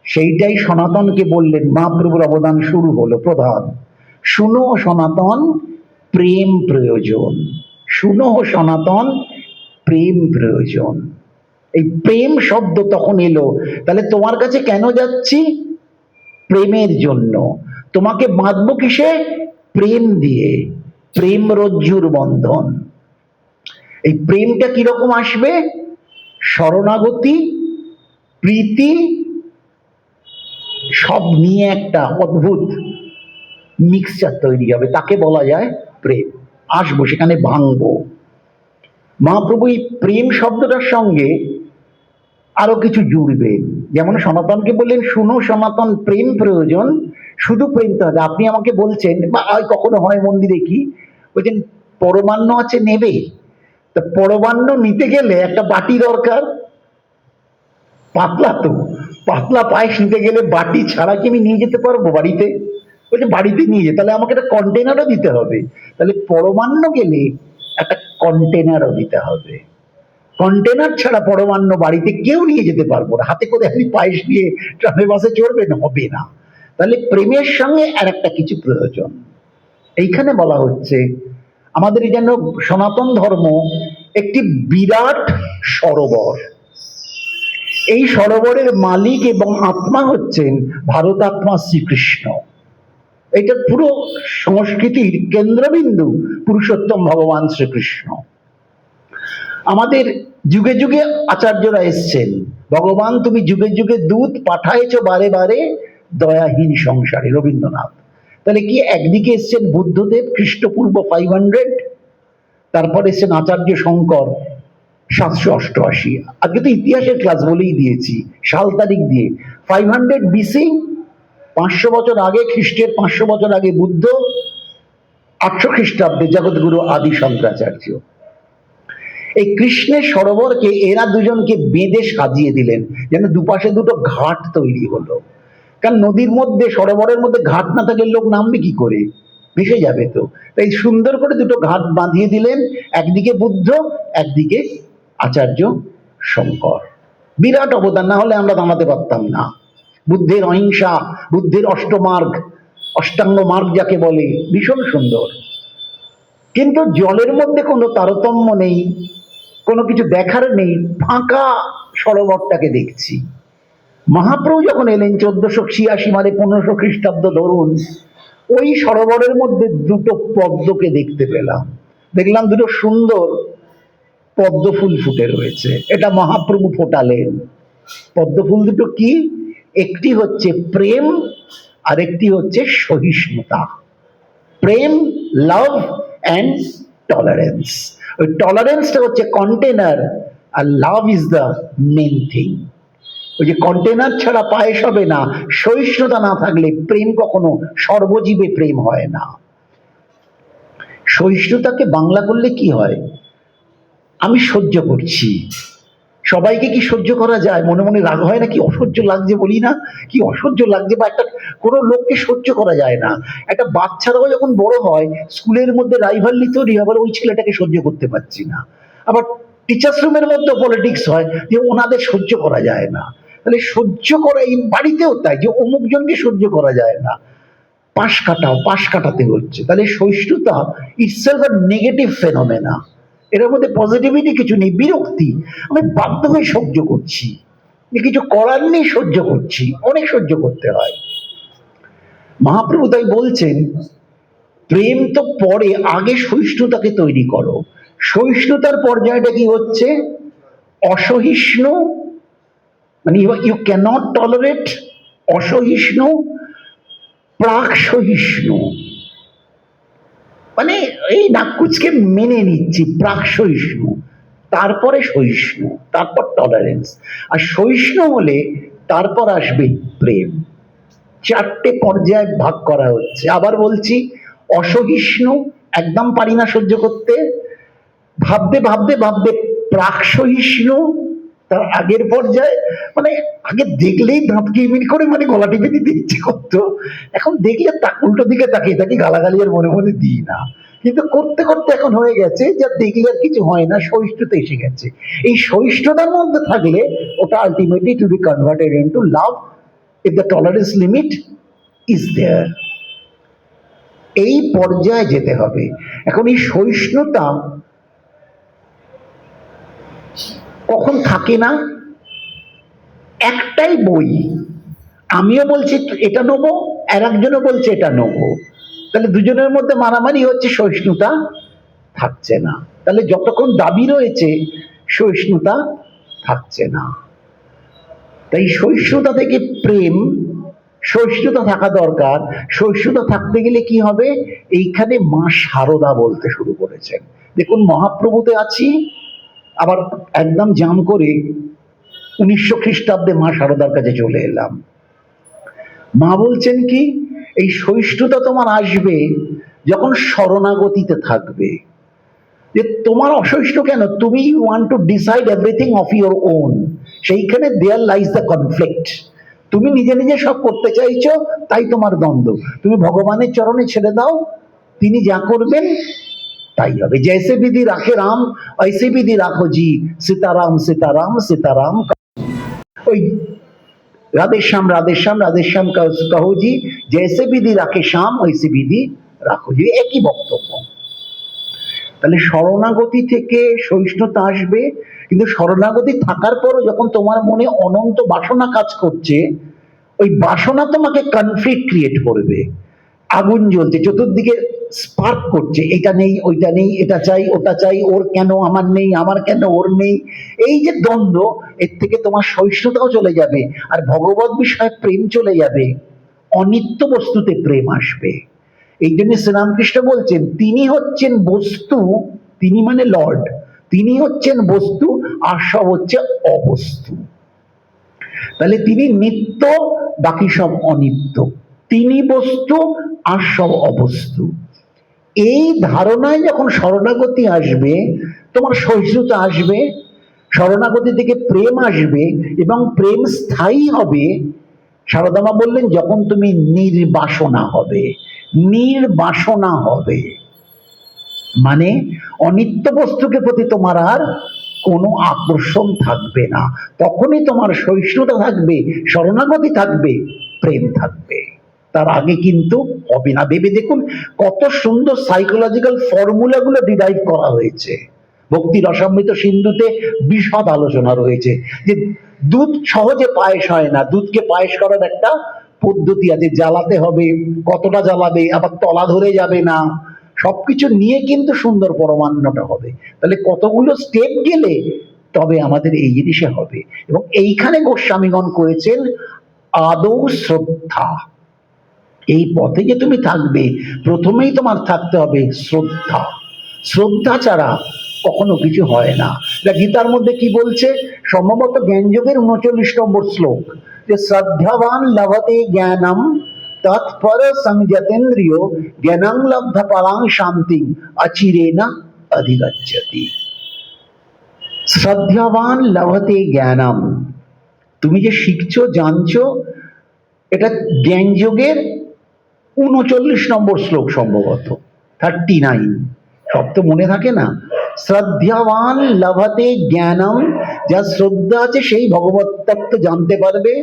সেইটাই সনাতনকে বললেন। মহাপ্রভুর অবদান শুরু হলো প্রধান, শুনো সনাতন প্রেম প্রয়োজন, শুনো সনাতন প্রেম প্রয়োজন। এই প্রেম শব্দ তখন এলো, তাহলে তোমার কাছে কেন যাচ্ছি? প্রেমের জন্য। তোমাকে বাঁধবো কিসে? প্রেম দিয়ে, প্রেম রজ্জুর বন্ধন। এই প্রেমটা কিরকম আসবে? শরণাগতি, প্রীতি, সব নিয়ে একটা অদ্ভুত মিক্সচার তৈরি হবে, তাকে বলা যায় প্রেম। আসবো সেখানে, ভাঙবো। মহাপ্রভু এই প্রেম শব্দটার সঙ্গে আরো কিছু জুড়বেন। যেমন সনাতনকে বললেন, শুনো সনাতন প্রেম প্রয়োজন, শুধু প্রেম তো হবে। আপনি আমাকে বলছেন, বা কখনো হয় মন্দিরে কি বলছেন, পরমান্ন আছে নেবে, তা পরমান্ন নিতে গেলে একটা বাটি দরকার, পাতলা তো, পাতলা পায়েস নিতে গেলে বাটি ছাড়া কি আমি নিয়ে যেতে পারবো বাড়িতে? বলছে বাড়িতে নিয়ে যেতে, তাহলে আমাকে একটা কন্টেনারও দিতে হবে। তাহলে পরমান্ন গেলে একটা কন্টেনারও দিতে হবে। কন্টেনার ছাড়া পরমান্ন বাড়িতে কেউ নিয়ে যেতে পারবো না। হাতে করে আপনি পায়েস নিয়ে ট্রামে বাসে চড়বেন, হবে না। তাহলে প্রেমের সঙ্গে আর একটা কিছু প্রয়োজন। এইখানে বলা হচ্ছে আমাদের যেন সনাতন ধর্ম একটি বিরাট সরোবর, এই সরোবরের মালিক এবং আত্মা হচ্ছেন ভারতাত্মা শ্রীকৃষ্ণ। এটা পুরো সংস্কৃতির কেন্দ্রবিন্দু পুরুষোত্তম ভগবান শ্রীকৃষ্ণ। আমাদের যুগে যুগে আচার্যরা এসছেন, ভগবান তুমি যুগে যুগে দূত পাঠাইছ বারে বারে দয়াহীন সংসারে, রবীন্দ্রনাথ। তাহলে কি একদিকে এসছেন বুদ্ধদেব খ্রিস্টপূর্ব 500, তারপর এসছেন আচার্য শঙ্কর 788। আজকে তো ইতিহাসের ক্লাস বলেই দিয়েছি সাল তারিখ দিয়ে, 500 BC, 500 বছর আগে, খ্রিস্টের 500 বছর আগে বুদ্ধ, 800 খ্রিস্টাব্দে জগৎগুরু আদি শঙ্করাচার্য। এই কৃষ্ণের সরোবরকে এরা দুজনকে বেঁধে সাজিয়ে দিলেন, যেন দুপাশে দুটো ঘাট তৈরি হলো। কারণ নদীর মধ্যে, সরোবরের মধ্যে ঘাট না থাকলে লোক নামবে কি করে, ভেসে যাবে তো। তাই সুন্দর করে দুটো ঘাট বাঁধিয়ে দিলেন, একদিকে বুদ্ধ, একদিকে আচার্য শঙ্কর। বিরাট অবদান, না হলে আমরা দাঁড়াতে পারতাম না। বুদ্ধের অহিংসা, বুদ্ধের অষ্টমার্গ, অষ্টাঙ্গ মার্গ যাকে বলে, ভীষণ সুন্দর। কিন্তু জলের মধ্যে কোনো তারতম্য নেই, কোনো কিছু দেখার নেই, ফাঁকা সরোবরটাকে দেখছি। মহাপ্রভু যখন এলেন 1486 মানে 1500 খ্রিস্টাব্দ ধরুন, ওই সরোবরের মধ্যে দুটো পদ্মকে দেখতে পেলাম। দেখলাম দুটো সুন্দর পদ্ম ফুল ফুটে রয়েছে, এটা মহাপ্রভু ফোটালেন। পদ্ম ফুল দুটো কি? একটি হচ্ছে প্রেম, আর একটি হচ্ছে সহিষ্ণুতা। প্রেম, লাভ অ্যান্ড টলারেন্স। ওই টলারেন্সটা হচ্ছে কন্টেনার, আর love is the main thing. ওই যে কন্টেনার ছাড়া পায়েস হবে না, সহিষ্ণুতা না থাকলে প্রেম কখনো, সর্বজীবে প্রেম হয় না। সহিষ্ণুতাকে বাংলা করলে কি হয়? আমি সহ্য করছি। সবাইকে কি সহ্য করা যায়? মনে মনে রাগ হয় না, কি অসহ্য লাগছে বলি না, কি অসহ্য লাগছে। বা একটা কোনো লোককে সহ্য করা যায় না। একটা বাচ্চারাও যখন বড় হয়, স্কুলের মধ্যে রাইভালরি তৈরি হয়, আবার ওই ছেলেটাকে সহ্য করতে পারছি না। আবার টিচার্স রুমের মধ্যে পলিটিক্স হয়, যে ওনাদের সহ্য করা যায় না। তাহলে সহ্য করা, এই বাড়িতেও তাই, যে অমুক জনকে সহ্য করা যায় না, পাশ কাটাও, পাশ কাটাতে হচ্ছে। তাহলে সহিষ্ণুতা ইটসেলফ আ নেগেটিভ ফেনোমেনা, এর মধ্যে পজিটিভিটি কিছু নেই, বিরক্তি। আমি বাধ্য হয়ে সহ্য করছি, কিছু করার নেই, সহ্য করছি, অনেক সহ্য করতে হয়। মহাপ্রভু তাই বলছেন প্রেম তো পরে, আগে সহিষ্ণুতাকে তৈরি করো। সহিষ্ণুতার পর্যায়টা কি হচ্ছে? অসহিষ্ণু, মানে ইউ ক্যানট টলারেট, অসহিষ্ণু, প্রাক সহিষ্ণু, মানে এই নাকুচকে মেনে নিচ্ছি, প্রাক সহিষ্ণু, তারপরে সহিষ্ণু, তারপর টলারেন্স, আর সহিষ্ণু হলে তারপর আসবে প্রেম। 4টে পর্যায়ে ভাগ করা হচ্ছে। আবার বলছি, অসহিষ্ণু, একদম পারি না সহ্য করতে, ভাবতে ভাবতে ভাবতে প্রাক সহিষ্ণু, তার আগের পর্যায়ে, মানে আগে দেখলেই দাঁত কিরমির করে, মানে গলা টিপে দিতে ইচ্ছে করতো, এখন দেখলে উল্টো দিকে তাকিয়ে থাকি, গালাগালি আর মনে মনে দিই না। কিন্তু করতে করতে এখন হয়ে গেছে যা দেখলে আর কিছু হয় না, সহিষ্ণুতা এসে গেছে। এই সহিষ্ণুতার মধ্যে থাকলে ওটা ultimately to be converted into love if the tolerance limit is there। এই পর্যায়ে যেতে হবে। এখন এই সহিষ্ণুতা কখন থাকে না? একটাই বই, আমিও বলছি এটা নেবো, আর একজনও বলছে এটা নেবো, তাহলে দুজনের মধ্যে মারামারি হচ্ছে, সহিষ্ণুতা থাকছে না। তাহলে যতক্ষণ দাবি রয়েছে, সহিষ্ণুতা থাকছে না। তাই সহিষ্ণুতা থেকে প্রেম, সহিষ্ণুতা থাকা দরকার। সহিষ্ণুতা থাকতে গেলে কি হবে? এইখানে মা শারদা বলতে শুরু করেছেন। দেখুন, মহাপ্রভুতে আছি, আবার একদম জাম করে 1900 খ্রিস্টাব্দে মা শারদার কাছে চলে এলাম। মা বলছেন কি, এই সহিষ্ণুতা তোমার আসবে যখন শরণাগতিতে থাকবে। যে তোমার অসহিষ্ণু কেন? তুমি you want to decide everything of your own, সেইখানে দেয়ার লাইজ দ্য কনফ্লিক্ট। তুমি নিজে নিজে সব করতে চাইছো, তাই তোমার দ্বন্দ্ব। তুমি ভগবানের চরণে ছেড়ে দাও, তিনি যা করবেন তাই হবে। জैसे विधि রাখে রাম ऐसे विधि রাখো জি, সীতারাম সীতারাম সীতারাম। ওই রাধেশ্যাম রাধেশ্যাম রাধেশ্যাম কহো জি, जैसे विधि রাখে শ্যাম ऐसे विधि রাখো জি, একই বক্তব্য। তাহলে শরণাগতি থেকে সহিষ্ণুতা আসবে, কিন্তু শরণাগতি থাকার পরও যখন তোমার মনে অনন্ত বাসনা কাজ করছে, ওই বাসনা তোমাকে কনফ্লিক্ট ক্রিয়েট করবে। আগুন জ্বলছে, চতুর্দিকে স্পার্ক করছে, এটা নেই ওইটা নেই, এটা চাই ওটা চাই, ওর কেন আমার নেই, আমার কেন ওর নেই, এই যে দ্বন্দ্ব, এর থেকে তোমার সহিষ্ণুতাও চলে যাবে, আর ভগবত বিষয়ে প্রেম চলে যাবে, অনিত্য বস্তুতে প্রেম আসবে। এই জন্য শ্রীরামকৃষ্ণ বলছেন তিনি হচ্ছেন বস্তু, তিনি মানে লর্ড, তিনি হচ্ছেন বস্তু আর সব হচ্ছে অবস্তু। তাহলে তিনি নিত্য, বাকি সব অনিত্য, তিনি বস্তু আর সব অবস্তু। এই ধারণায় যখন শরণাগতি আসবে, তোমার সহিষ্ণুতা আসবে, শরণাগতি থেকে প্রেম আসবে এবং প্রেম স্থায়ী হবে। সারদামা বললেন যখন তুমি নির্বাসনা হবে, নির্বাসনা হবে মানে অনিত্য বস্তুকে প্রতি তোমার আর কোনো আকর্ষণ থাকবে না, তখনই তোমার সহিষ্ণুতা থাকবে, শরণাগতি থাকবে, প্রেম থাকবে। তার আগে কিন্তু হবে না। ভেবে দেখুন কত সুন্দর সাইকোলজিক্যাল ফর্মুলাগুলো ডিরাইভ করা হয়েছে। ভক্তি রসামৃত সিন্ধুতে বিশদ আলোচনা রয়েছে যে দুধ সহজে পায়েস হয় না, দুধকে পায়েস করার একটা পদ্ধতি আছে, জ্বালাতে হবে, কতটা জ্বালাবে, আবার তলা ধরে যাবে না, সবকিছু নিয়ে কিন্তু সুন্দর পরমান্নটা হবে। তাহলে কতগুলো স্টেপ গেলে তবে আমাদের এই জিনিসে হবে। এবং এইখানে গোস্বামীগণ করেছেন আদৌ শ্রদ্ধা। এই পথে যে তুমি থাকবে, প্রথমেই তোমার থাকতে হবে শ্রদ্ধা। শ্রদ্ধা ছাড়া কখনো কিছু হয় না। গীতার মধ্যে কি বলছে, সম্ভবত জ্ঞানযোগের 39 নম্বর শ্লোক, যে শ্রদ্ধাবান লভতে জ্ঞানম তৎপর সংযতেন্দ্রিয় জ্ঞানং লব্ধ পরাং শান্তি অচিরেনা অধিগচ্ছতি। শ্রদ্ধাবান লভতে জ্ঞানম, তুমি যে শিখছো জানছো, এটা জ্ঞানযোগের 39 নম্বর শ্লোক, সম্ভবত 39, সব তো মনে থাকে না। শ্রদ্ধাবান লভতে জ্ঞানম, যা শ্রদ্ধা আছে সেই ভগবত তত্ত্ব জানতে পারবে।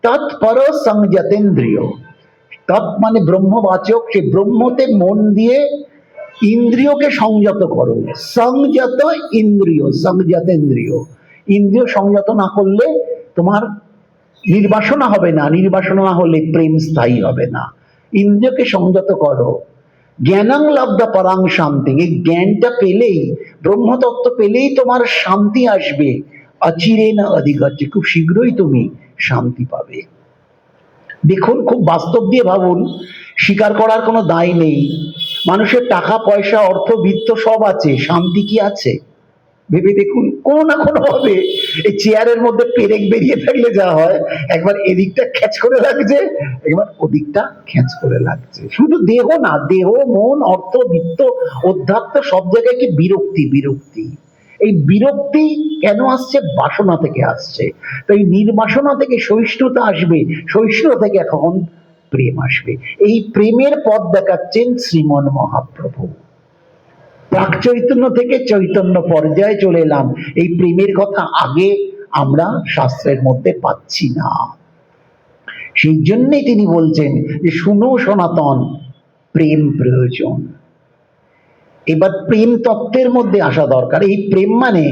তৎপর সংযতেন্দ্রিয়, তৎ মানে ব্রহ্মবাচক, সে ব্রহ্মতে মন দিয়ে ইন্দ্রিয়কে সংযত করো। সংযত ইন্দ্রিয়, সংযতেন্দ্রিয়, ইন্দ্রিয় সংযত না করলে তোমার নির্বাসনা হবে না, নির্বাসনা না হলে প্রেম স্থায়ী হবে না। ইন্দ্রিয়কে সংযত করো। জ্ঞানং লব্ধ পরাং শান্তি, এই জ্ঞানটা পেলেই, ব্রহ্মতত্ত্ব পেলেই তোমার শান্তি আসবে। অচিরেনা অধিগচ্ছতি, খুব শীঘ্রই তুমি শান্তি পাবে। দেখুন খুব বাস্তব দিয়ে ভাবুন, স্বীকার করার কোনো দায় নেই। মানুষের টাকা পয়সা অর্থ বিত্ত সব আছে, শান্তি কি আছে? ভেবে দেখুন, কোনো না কোনো ভাবে এই চেয়ারের মধ্যে পেরেক বেরিয়ে থাকলে যা হয়, একবার এদিকটা খ্যাচ করে লাগছে, একবার ওদিকটা খ্যাচ করে লাগছে। শুধু দেহ না, দেহ মন অর্থ বিত্ত অধ্যাত্ম সব জায়গায় কি বিরক্তি, বিরক্তি। এই বিরক্তি কেন আসছে? বাসনা থেকে আসছে। তাই নির্বাসনা থেকে সহিষ্ণুতা আসবে, সহিষ্ণুতা থেকে এখন প্রেম আসবে। এই প্রেমের পথ দেখাচ্ছেন শ্রীমন মহাপ্রভু। প্রাক চৈতন্য থেকে চৈতন্য পর্যায়ে চলে এলাম। এই প্রেমের কথা আগে আমরা শাস্ত্রের মধ্যে পাচ্ছি না, সেই জন্যই তিনি বলছেন যে শুনো সনাতন, প্রেম প্রয়োজন। এবার প্রেম তত্ত্বের মধ্যে আসা দরকার। এই প্রেম মানে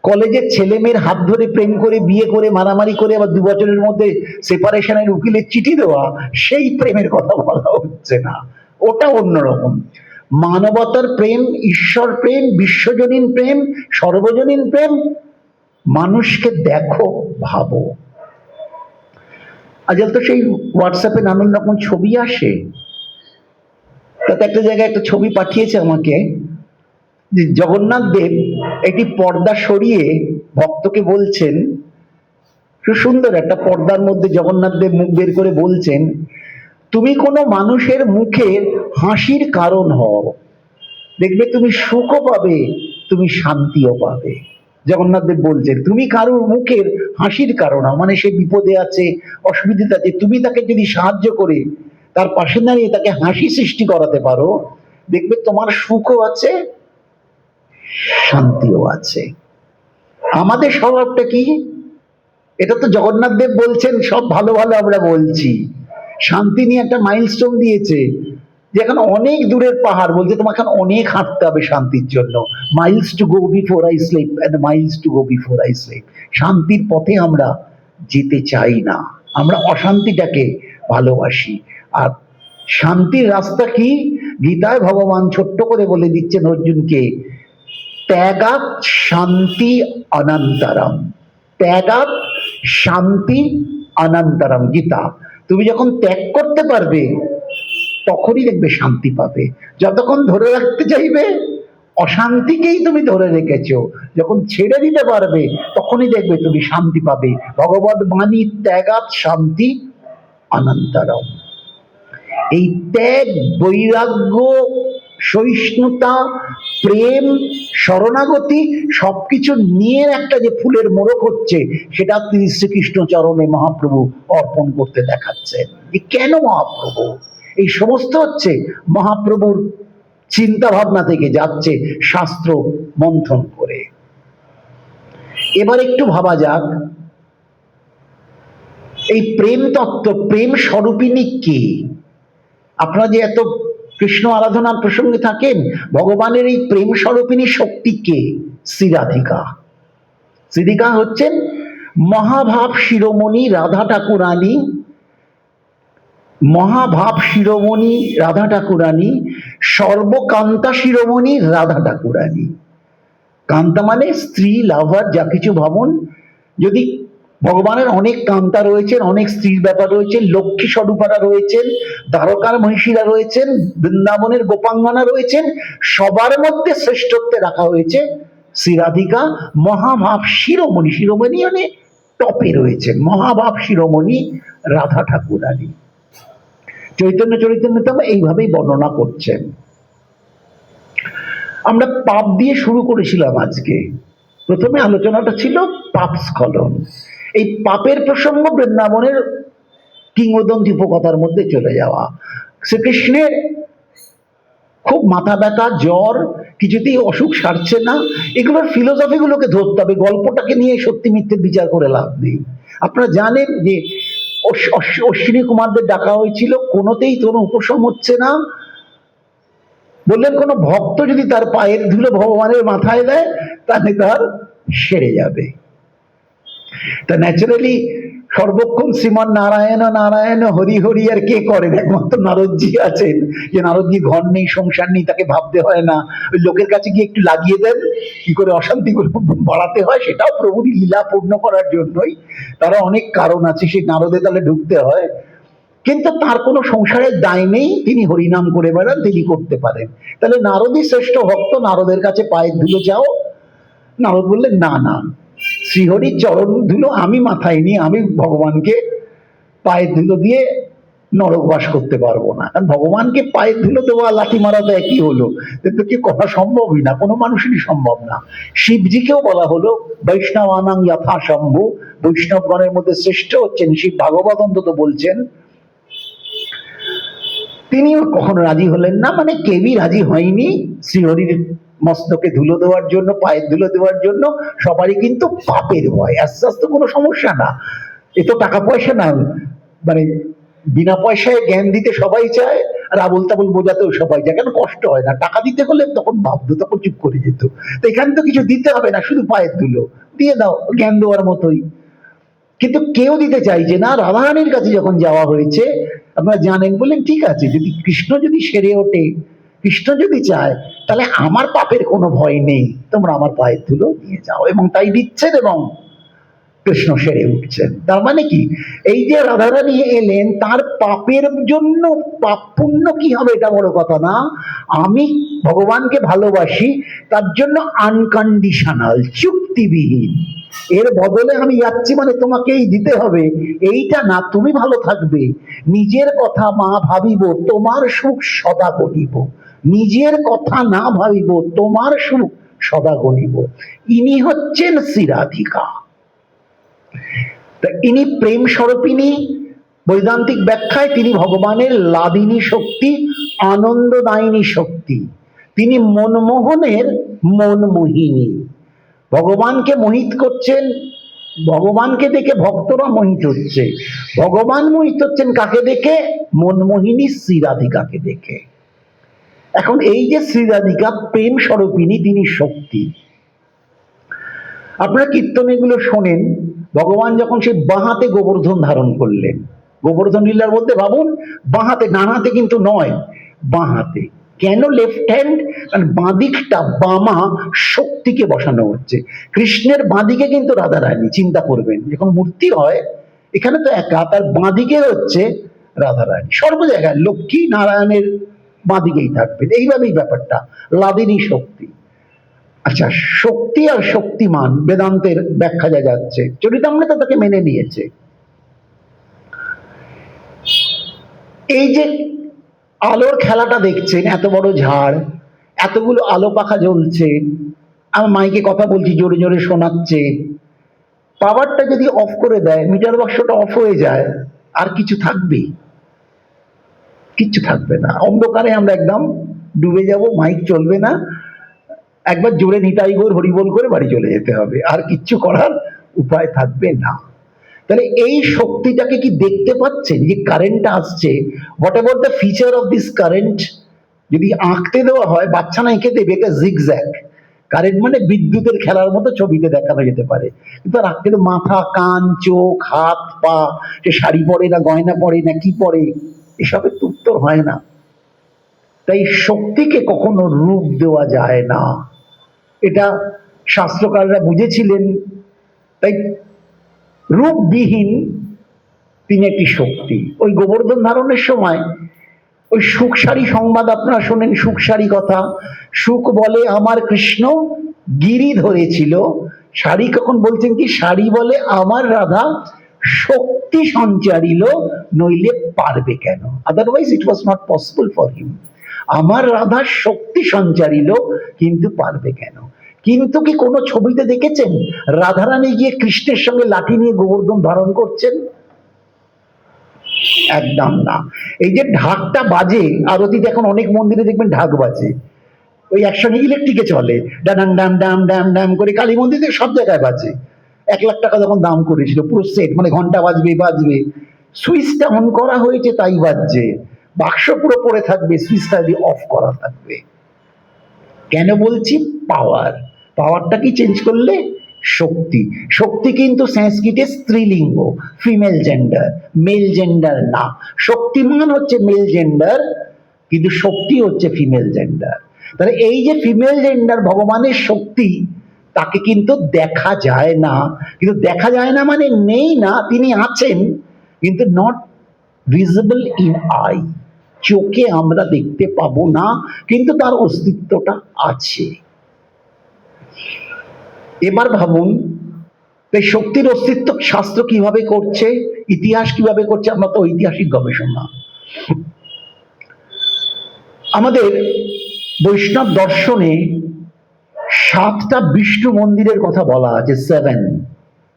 কলেজের ছেলে মেয়ের হাত ধরে প্রেম করে বিয়ে করে মারামারি করে আবার 2 বছরের মধ্যে সেপারেশনের উকিলের চিঠি দেওয়া, সেই প্রেমের কথা বলা হচ্ছে না, ওটা অন্যরকম। মানবতার প্রেম, ঈশ্বর প্রেম, বিশ্বজনীন প্রেম, সর্বজনীন প্রেম। মানুষকে দেখো, ভাবো। আজকাল তো সেই হোয়াটসঅ্যাপে নানান রকম ছবি আসে, তাতে একটা জায়গায় একটা ছবি পাঠিয়েছে আমাকে, যে জগন্নাথ দেব একটি পর্দা সরিয়ে ভক্তকে বলছেন, খুব সুন্দর একটা পর্দার মধ্যে জগন্নাথ দেব মুখ বের করে বলছেন, তুমি কোনো মানুষের মুখের হাসির কারণ হও, দেখবে তুমি সুখও পাবে, তুমি শান্তিও পাবে। জগন্নাথ দেব বলছেন তুমি কারোর মুখের হাসির কারণ হও, মানে সে বিপদে আছে, অসুবিধাতে আছে, তুমি তাকে যদি সাহায্য করে তার পাশে দাঁড়িয়ে তাকে হাসি সৃষ্টি করাতে পারো, দেখবে তোমার সুখও আছে, শান্তিও আছে। আমাদের স্বভাবটা কি? এটা তো জগন্নাথ দেব বলছেন, সব ভালো ভালো আমরা বলছি। শান্তি নিয়ে একটা মাইলস্টোন দিয়েছে যে এখন অনেক দূরের পাহাড়, বলছে তোমাকে এখন অনেক হাঁটতে হবে শান্তির জন্য। Miles to go before I sleep and miles to go before I sleep. শান্তির পথে আমরা যেতে চাই না, আমরা অশান্তিটাকে ভালোবাসি। আর শান্তির রাস্তা কি? গীতায় ভগবান ছোট্ট করে বলে দিচ্ছেন অর্জুনকে, ত্যাগাৎ শান্তি অনন্তরম। ত্যাগাৎ শান্তি অনন্তরম। গীতা, তুমি যখন ত্যাগ করতে পারবে তখনই দেখবে শান্তি পাবে। যতক্ষণ ধরে রাখতে চাইবে অশান্তিকেই তুমি ধরে রেখেছ, যখন ছেড়ে দিতে পারবে তখনই দেখবে তুমি শান্তি পাবে। ভগবত বাণী ত্যাগাৎ শান্তি অনন্তরম। এই ত্যাগ, বৈরাগ্য, সহিষ্ণুতা, প্রেম, শরণাগতি সবকিছু নিয়ে একটা যে ফুলের মোড়ক হচ্ছে, সেটা তিনি শ্রীকৃষ্ণ চরণে মহাপ্রভু অর্পণ করতে দেখাচ্ছেন। যে কেন মহাপ্রভু? এই সমস্ত হচ্ছে মহাপ্রভুর চিন্তা ভাবনা থেকে যাচ্ছে শাস্ত্র মন্থন করে। এবার একটু ভাবা যাক, এই প্রেম তত্ত্ব, প্রেম স্বরূপিণী কে? আপনারা যে এত কৃষ্ণ আরাধনার প্রসঙ্গে থাকেন, ভগবানের এই প্রেম স্বরূপিণী শক্তি কে? শ্রীরাধিকা। শ্রীরাধিকা হচ্ছেন মহাভাব শিরোমণি রাধা ঠাকুরানী। মহাভাব শিরোমণি রাধা ঠাকুরানী, সর্বকান্তা শিরোমণি রাধা ঠাকুরানী। কান্তা মানে স্ত্রী, লাভার, যা কিছু ভাবুন। যদি ভগবানের অনেক কান্তা রয়েছেন, অনেক স্ত্রীর ব্যাপার রয়েছেন, লক্ষ্মী স্বরূপারা রয়েছেন, দ্বারকার মহিষীরা রয়েছেন, বৃন্দাবনের গোপাঙ্গনা রয়েছেন, সবার মধ্যে শ্রেষ্ঠত্বে রাখা হয়েছে শ্রীরাধিকা। মহাভাব শিরোমণি, শিরোমণি মানে টপে রয়েছেন, মহাভাব শিরোমণি রাধা ঠাকুরানী। চৈতন্য চরিতামৃতম এইভাবেই বর্ণনা করছেন। আমরা পাপ দিয়ে শুরু করেছিলাম আজকে। প্রথমে আলোচনাটা ছিল পাপ স্খলন। এই পাপের প্রসঙ্গ বৃন্দাবনের কিংবদন্তি উপকথার মধ্যে চলে যাওয়া। শ্রীকৃষ্ণের খুব মাথা ব্যথা, জ্বর, কিছুতেই অসুখ সারছে না, এগুলোর ফিলোসফিগুলোকে ধরতে হবে। গল্পটাকে নিয়ে সত্যি মিথ্যের বিচার করে লাভ নেই। আপনারা জানেন যে অশ্বিনী কুমারদের ডাকা হয়েছিল, কোনোতেই কোনো উপশম হচ্ছে না। বললেন কোনো ভক্ত যদি তার পায়ের ধুলো ভগবানের মাথায় দেয় তাহলে তার সেরে যাবে। তা ন্যাচারালি সর্বক্ষণ শ্রীমান নারায়ণ নারায়ণ হরি হরি আর কে করেন? একমাত্র নারদজি আছেন, যে নারদজি ঘর নেই, সংসার নেই, তাকে ভাবতে হয় না। ওই লোকের কাছে গিয়ে একটু লাগিয়ে দেন কি করে অশান্তি বাড়াতে হয়, সেটাও প্রভুরই লীলা পূর্ণ করার জন্যই। তারা অনেক কারণ আছে, সেই নারদে তাহলে ঢুকতে হয়। কিন্তু তার কোনো সংসারের দায় নেই, তিনি হরিনাম করে বেড়ান, তিনি করতে পারেন। তাহলে নারদই শ্রেষ্ঠ ভক্ত, নারদের কাছে পায়ের ধুলো চাও। নারদ বললেন না না, শ্রীহরির চরণ ধুলো আমি মাথায় নিয়ে আমি ভগবানকে পায়ের ধুলো দিয়ে নরকবাস করতে পারবো না। কারণ ভগবানকে পায়ের ধুলো দেওয়া লাঠি মারা তো একই হলো, কিন্তু কি করা সম্ভবই না, কোনো মানুষেরই সম্ভব না। শিবজিকেও বলা হলো বৈষ্ণবানাং যথা শম্ভু, বৈষ্ণবগণের মধ্যে শ্রেষ্ঠ হচ্ছেন শিব। ভাগবত অন্তত বলছেন তিনিও কখনো রাজি হলেন না, মানে কেউই রাজি হয়নি শ্রীহরির মস্তকে ধুলো দেওয়ার জন্য, পায়ের ধুলো দেওয়ার জন্য। সবারই কিন্তু পাপের ভয়। আস্তে আস্তে কোনো সমস্যা না, এ তো টাকা পয়সা না, মানে বিনা পয়সায় জ্ঞান দিতে সবাই চায়, আর আবুল তাবুল বোঝাতেও সবাই চায়। কেন? কষ্ট হয় না। টাকা দিতে হলে তখন ভাবতো, তখন চুপ করে যেত। তো এখানে তো কিছু দিতে হবে না, শুধু পায়ের ধুলো দিয়ে দাও, জ্ঞান দেওয়ার মতোই। কিন্তু কেউ দিতে চাইছে না। রাধারানীর কাছে যখন যাওয়া হয়েছে, আপনারা জানেন, বললেন ঠিক আছে, যদি কৃষ্ণ যদি সেরে ওঠে, কৃষ্ণ যদি চায়, তাহলে আমার পাপের কোনো ভয় নেই, তোমরা আমার পায়ের ধুলো নিয়ে যাও। এবং তাই দিচ্ছেন, এবং কৃষ্ণ সেরে উঠছেন। তার মানে কি, এই যে রাধারানী এলেন, তার পাপের জন্য পাপ পুণ্য কি হবে এটা বড় কথা না। আমি ভগবানকে ভালোবাসি, তার জন্য আনকন্ডিশনাল, চুক্তিবিহীন, এর বদলে আমি যাচ্ছি মানে তোমাকেই দিতে হবে এইটা না। তুমি ভালো থাকবে, নিজের কথা মা ভাবিব, তোমার সুখ সদা গণিব। নিজের কথা না ভাবিব, তোমার সুখ সদা গণিব। ইনি হচ্ছেন শ্রীরাধিকা। তা ইনি প্রেম স্বরূপিণী, বৈদান্তিক ব্যাখ্যায় তিনি ভগবানের লাদিনী শক্তি, আনন্দদায়িনী শক্তি। তিনি মনমোহনের মনমোহিনী। ভগবানকে মোহিত করছেন, ভগবানকে দেখে ভক্তরা মোহিত হচ্ছে। ভগবান মোহিত হচ্ছেন কাকে দেখে? মনমোহিনী শ্রীরাধিকাকে দেখে। এখন এই যে শ্রীরাধিকা প্রেম স্বরূপিনী, তিনি শক্তি। আপনারা কীর্তন এগুলো শোনেন, ভগবান যখন সেই বাঁ হাতে গোবর্ধন ধারণ করলেন, গোবর্ধন লীলার মধ্যে ভাবুন বাঁ হাতে, ডান হাতে কিন্তু নয়, বাঁ হাতে। কেন লেফট হ্যান্ড? কারণ বাঁ দিকটা, বামা শক্তিকে বসানো হচ্ছে। কৃষ্ণের বাঁ দিকে কিন্তু রাধারানী, চিন্তা করবেন যখন মূর্তি হয় এখানে তো একা, তার বাঁ দিকে হচ্ছে রাধারানী। সর্ব জায়গায় লক্ষ্মী নারায়ণের বাঁ দিকেই থাকবেন, এইভাবেই ব্যাপারটা, লাদিনী শক্তি। আচ্ছা, শক্তি আর শক্তিমান বেদান্তের ব্যাখ্যা যা যাচ্ছে, চরিতামৃত তাকে মেনে নিয়েছে। এই যে আলোর খেলাটা দেখছেন, এত বড় ঝাড়, এতগুলো আলো পাখা জ্বলছে, আমার মাইকে কথা বলছি, জোরে জোরে শোনাচ্ছে, পাওয়ারটা যদি অফ করে দেয়, মিটার বাক্সটা অফ হয়ে যায়, আর কিছু থাকবে? কিচ্ছু থাকবে না। অন্ধকারে আমরা একদম ডুবে যাব, মাইক চলবে না, একবার জোরে নিতাই গৌর হরিবোল করে বাড়ি চলে যেতে হবে, আর কিচ্ছু করার উপায় থাকবে না। তাহলে এই শক্তিটাকে কি দেখতে পাচ্ছেন? যে কারেন্টটা আসছে, what ever the feature of this current, যদি আঁকতে দেওয়া হয়, বাচ্চা না এঁকে দেবে, এটা জিগজ্যাগ কারেন্ট, মানে বিদ্যুতের খেলার মতো ছবিতে দেখানো যেতে পারে, কিন্তু আর আঁকতে তো মাথা, কান, চোখ, হাত, পা, সে শাড়ি পরে না গয়না পরে না কি পরে, এসবের তো উত্তর হয় না। তাই শক্তিকে কখনো রূপ দেওয়া যায় না, এটা শাস্ত্রকাররা বুঝেছিলেন। তাই রূপবিহীন তিনি একটি শক্তি। ওই গোবর্ধন ধারণের সময় ওই সুখসারী সংবাদ আপনারা শোনেন, সুখসারী কথা, সুখ বলে আমার কৃষ্ণ গিরি ধরেছিল, সারি কখন বলছেন কি, সারি বলে আমার রাধা শক্তি সঞ্চারিল, নইলে পারবে কেন, otherwise it was not possible for him. আমার রাধা শক্তি সঞ্চারিল, কিন্তু পারবে কেন? কিন্তু কি কোনো ছবিতে দেখেছেন রাধারানী গিয়ে কৃষ্ণের সঙ্গে লাঠি নিয়ে গোবর্ধন ধারণ করছেন? একদম না। এই যে ঢাকটা বাজে আরতিতে, এখন অনেক মন্দিরে দেখবেন ঢাক বাজে, ওই একসঙ্গে ইলেকট্রিকে চলে, ডাম ডাম ডাম ডাম ডাম করে, কালী মন্দিরে সব জায়গায় বাজে। 1 লাখ টাকা যখন দাম করেছিল পুরো সেট, মানে ঘন্টা বাজবে বাজবে, সুইচটা অন করা হয়েছে তাই বাজছে, বাক্স পুরো পড়ে থাকবে, সুইচটা দিয়ে অফ করা থাকবে। কেন বলছি? পাওয়ার। পাওয়ারটা কি চেঞ্জ করলে? শক্তি। শক্তি কিন্তু সংস্কৃতে স্ত্রীলিঙ্গ, ফিমেল জেন্ডার, মেল জেন্ডার না। শক্তিমান হচ্ছে মেল জেন্ডার, কিন্তু শক্তি হচ্ছে ফিমেল জেন্ডার। তাহলে এই যে ফিমেল জেন্ডার ভগবানের শক্তি, তাকে কিন্তু দেখা যায় না। কিন্তু দেখা যায় না মানে নেই না, তিনি আছেন, কিন্তু নট ভিজিবল ইন আই, চোখে আমরা দেখতে পাবো না, কিন্তু তার অস্তিত্বটা আছে। এবার ভাবুন, এই শক্তির অস্তিত্ব শাস্ত্র কিভাবে করছে, ইতিহাস কিভাবে করছে, আমরা তো ঐতিহাসিক গবেষণা। আমাদের বৈষ্ণব দর্শনে 7টা বিষ্ণু মন্দিরের কথা বলা আছে,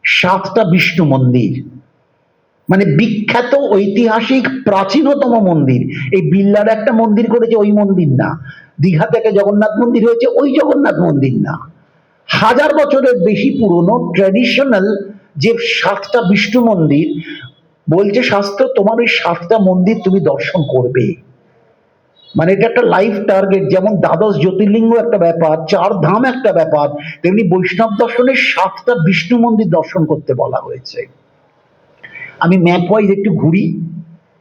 7টা বিষ্ণু মন্দির, মানে বিখ্যাত ঐতিহাসিক প্রাচীনতম মন্দির। এই বিল্লার একটা মন্দির করেছে, ওই মন্দির না। দীঘাতে একটা জগন্নাথ মন্দির হয়েছে, ওই জগন্নাথ মন্দির না। 1000 বছরের বেশি পুরনো ট্র্যাডিশনাল যে 7টা বিষ্ণু মন্দির, বলছে শাস্ত্র তোমার ওই 7টা মন্দির তুমি দর্শন করবে, মানে এটা একটা লাইফ টার্গেট। যেমন দ্বাদশ জ্যোতির্লিঙ্গ একটা ব্যাপার, 4 ধাম একটা ব্যাপার, তেমনি বৈষ্ণব দর্শনের 7টা বিষ্ণু মন্দির দর্শন করতে বলা হয়েছে। আমি ম্যাপ ওয়াইজ একটু ঘুরি,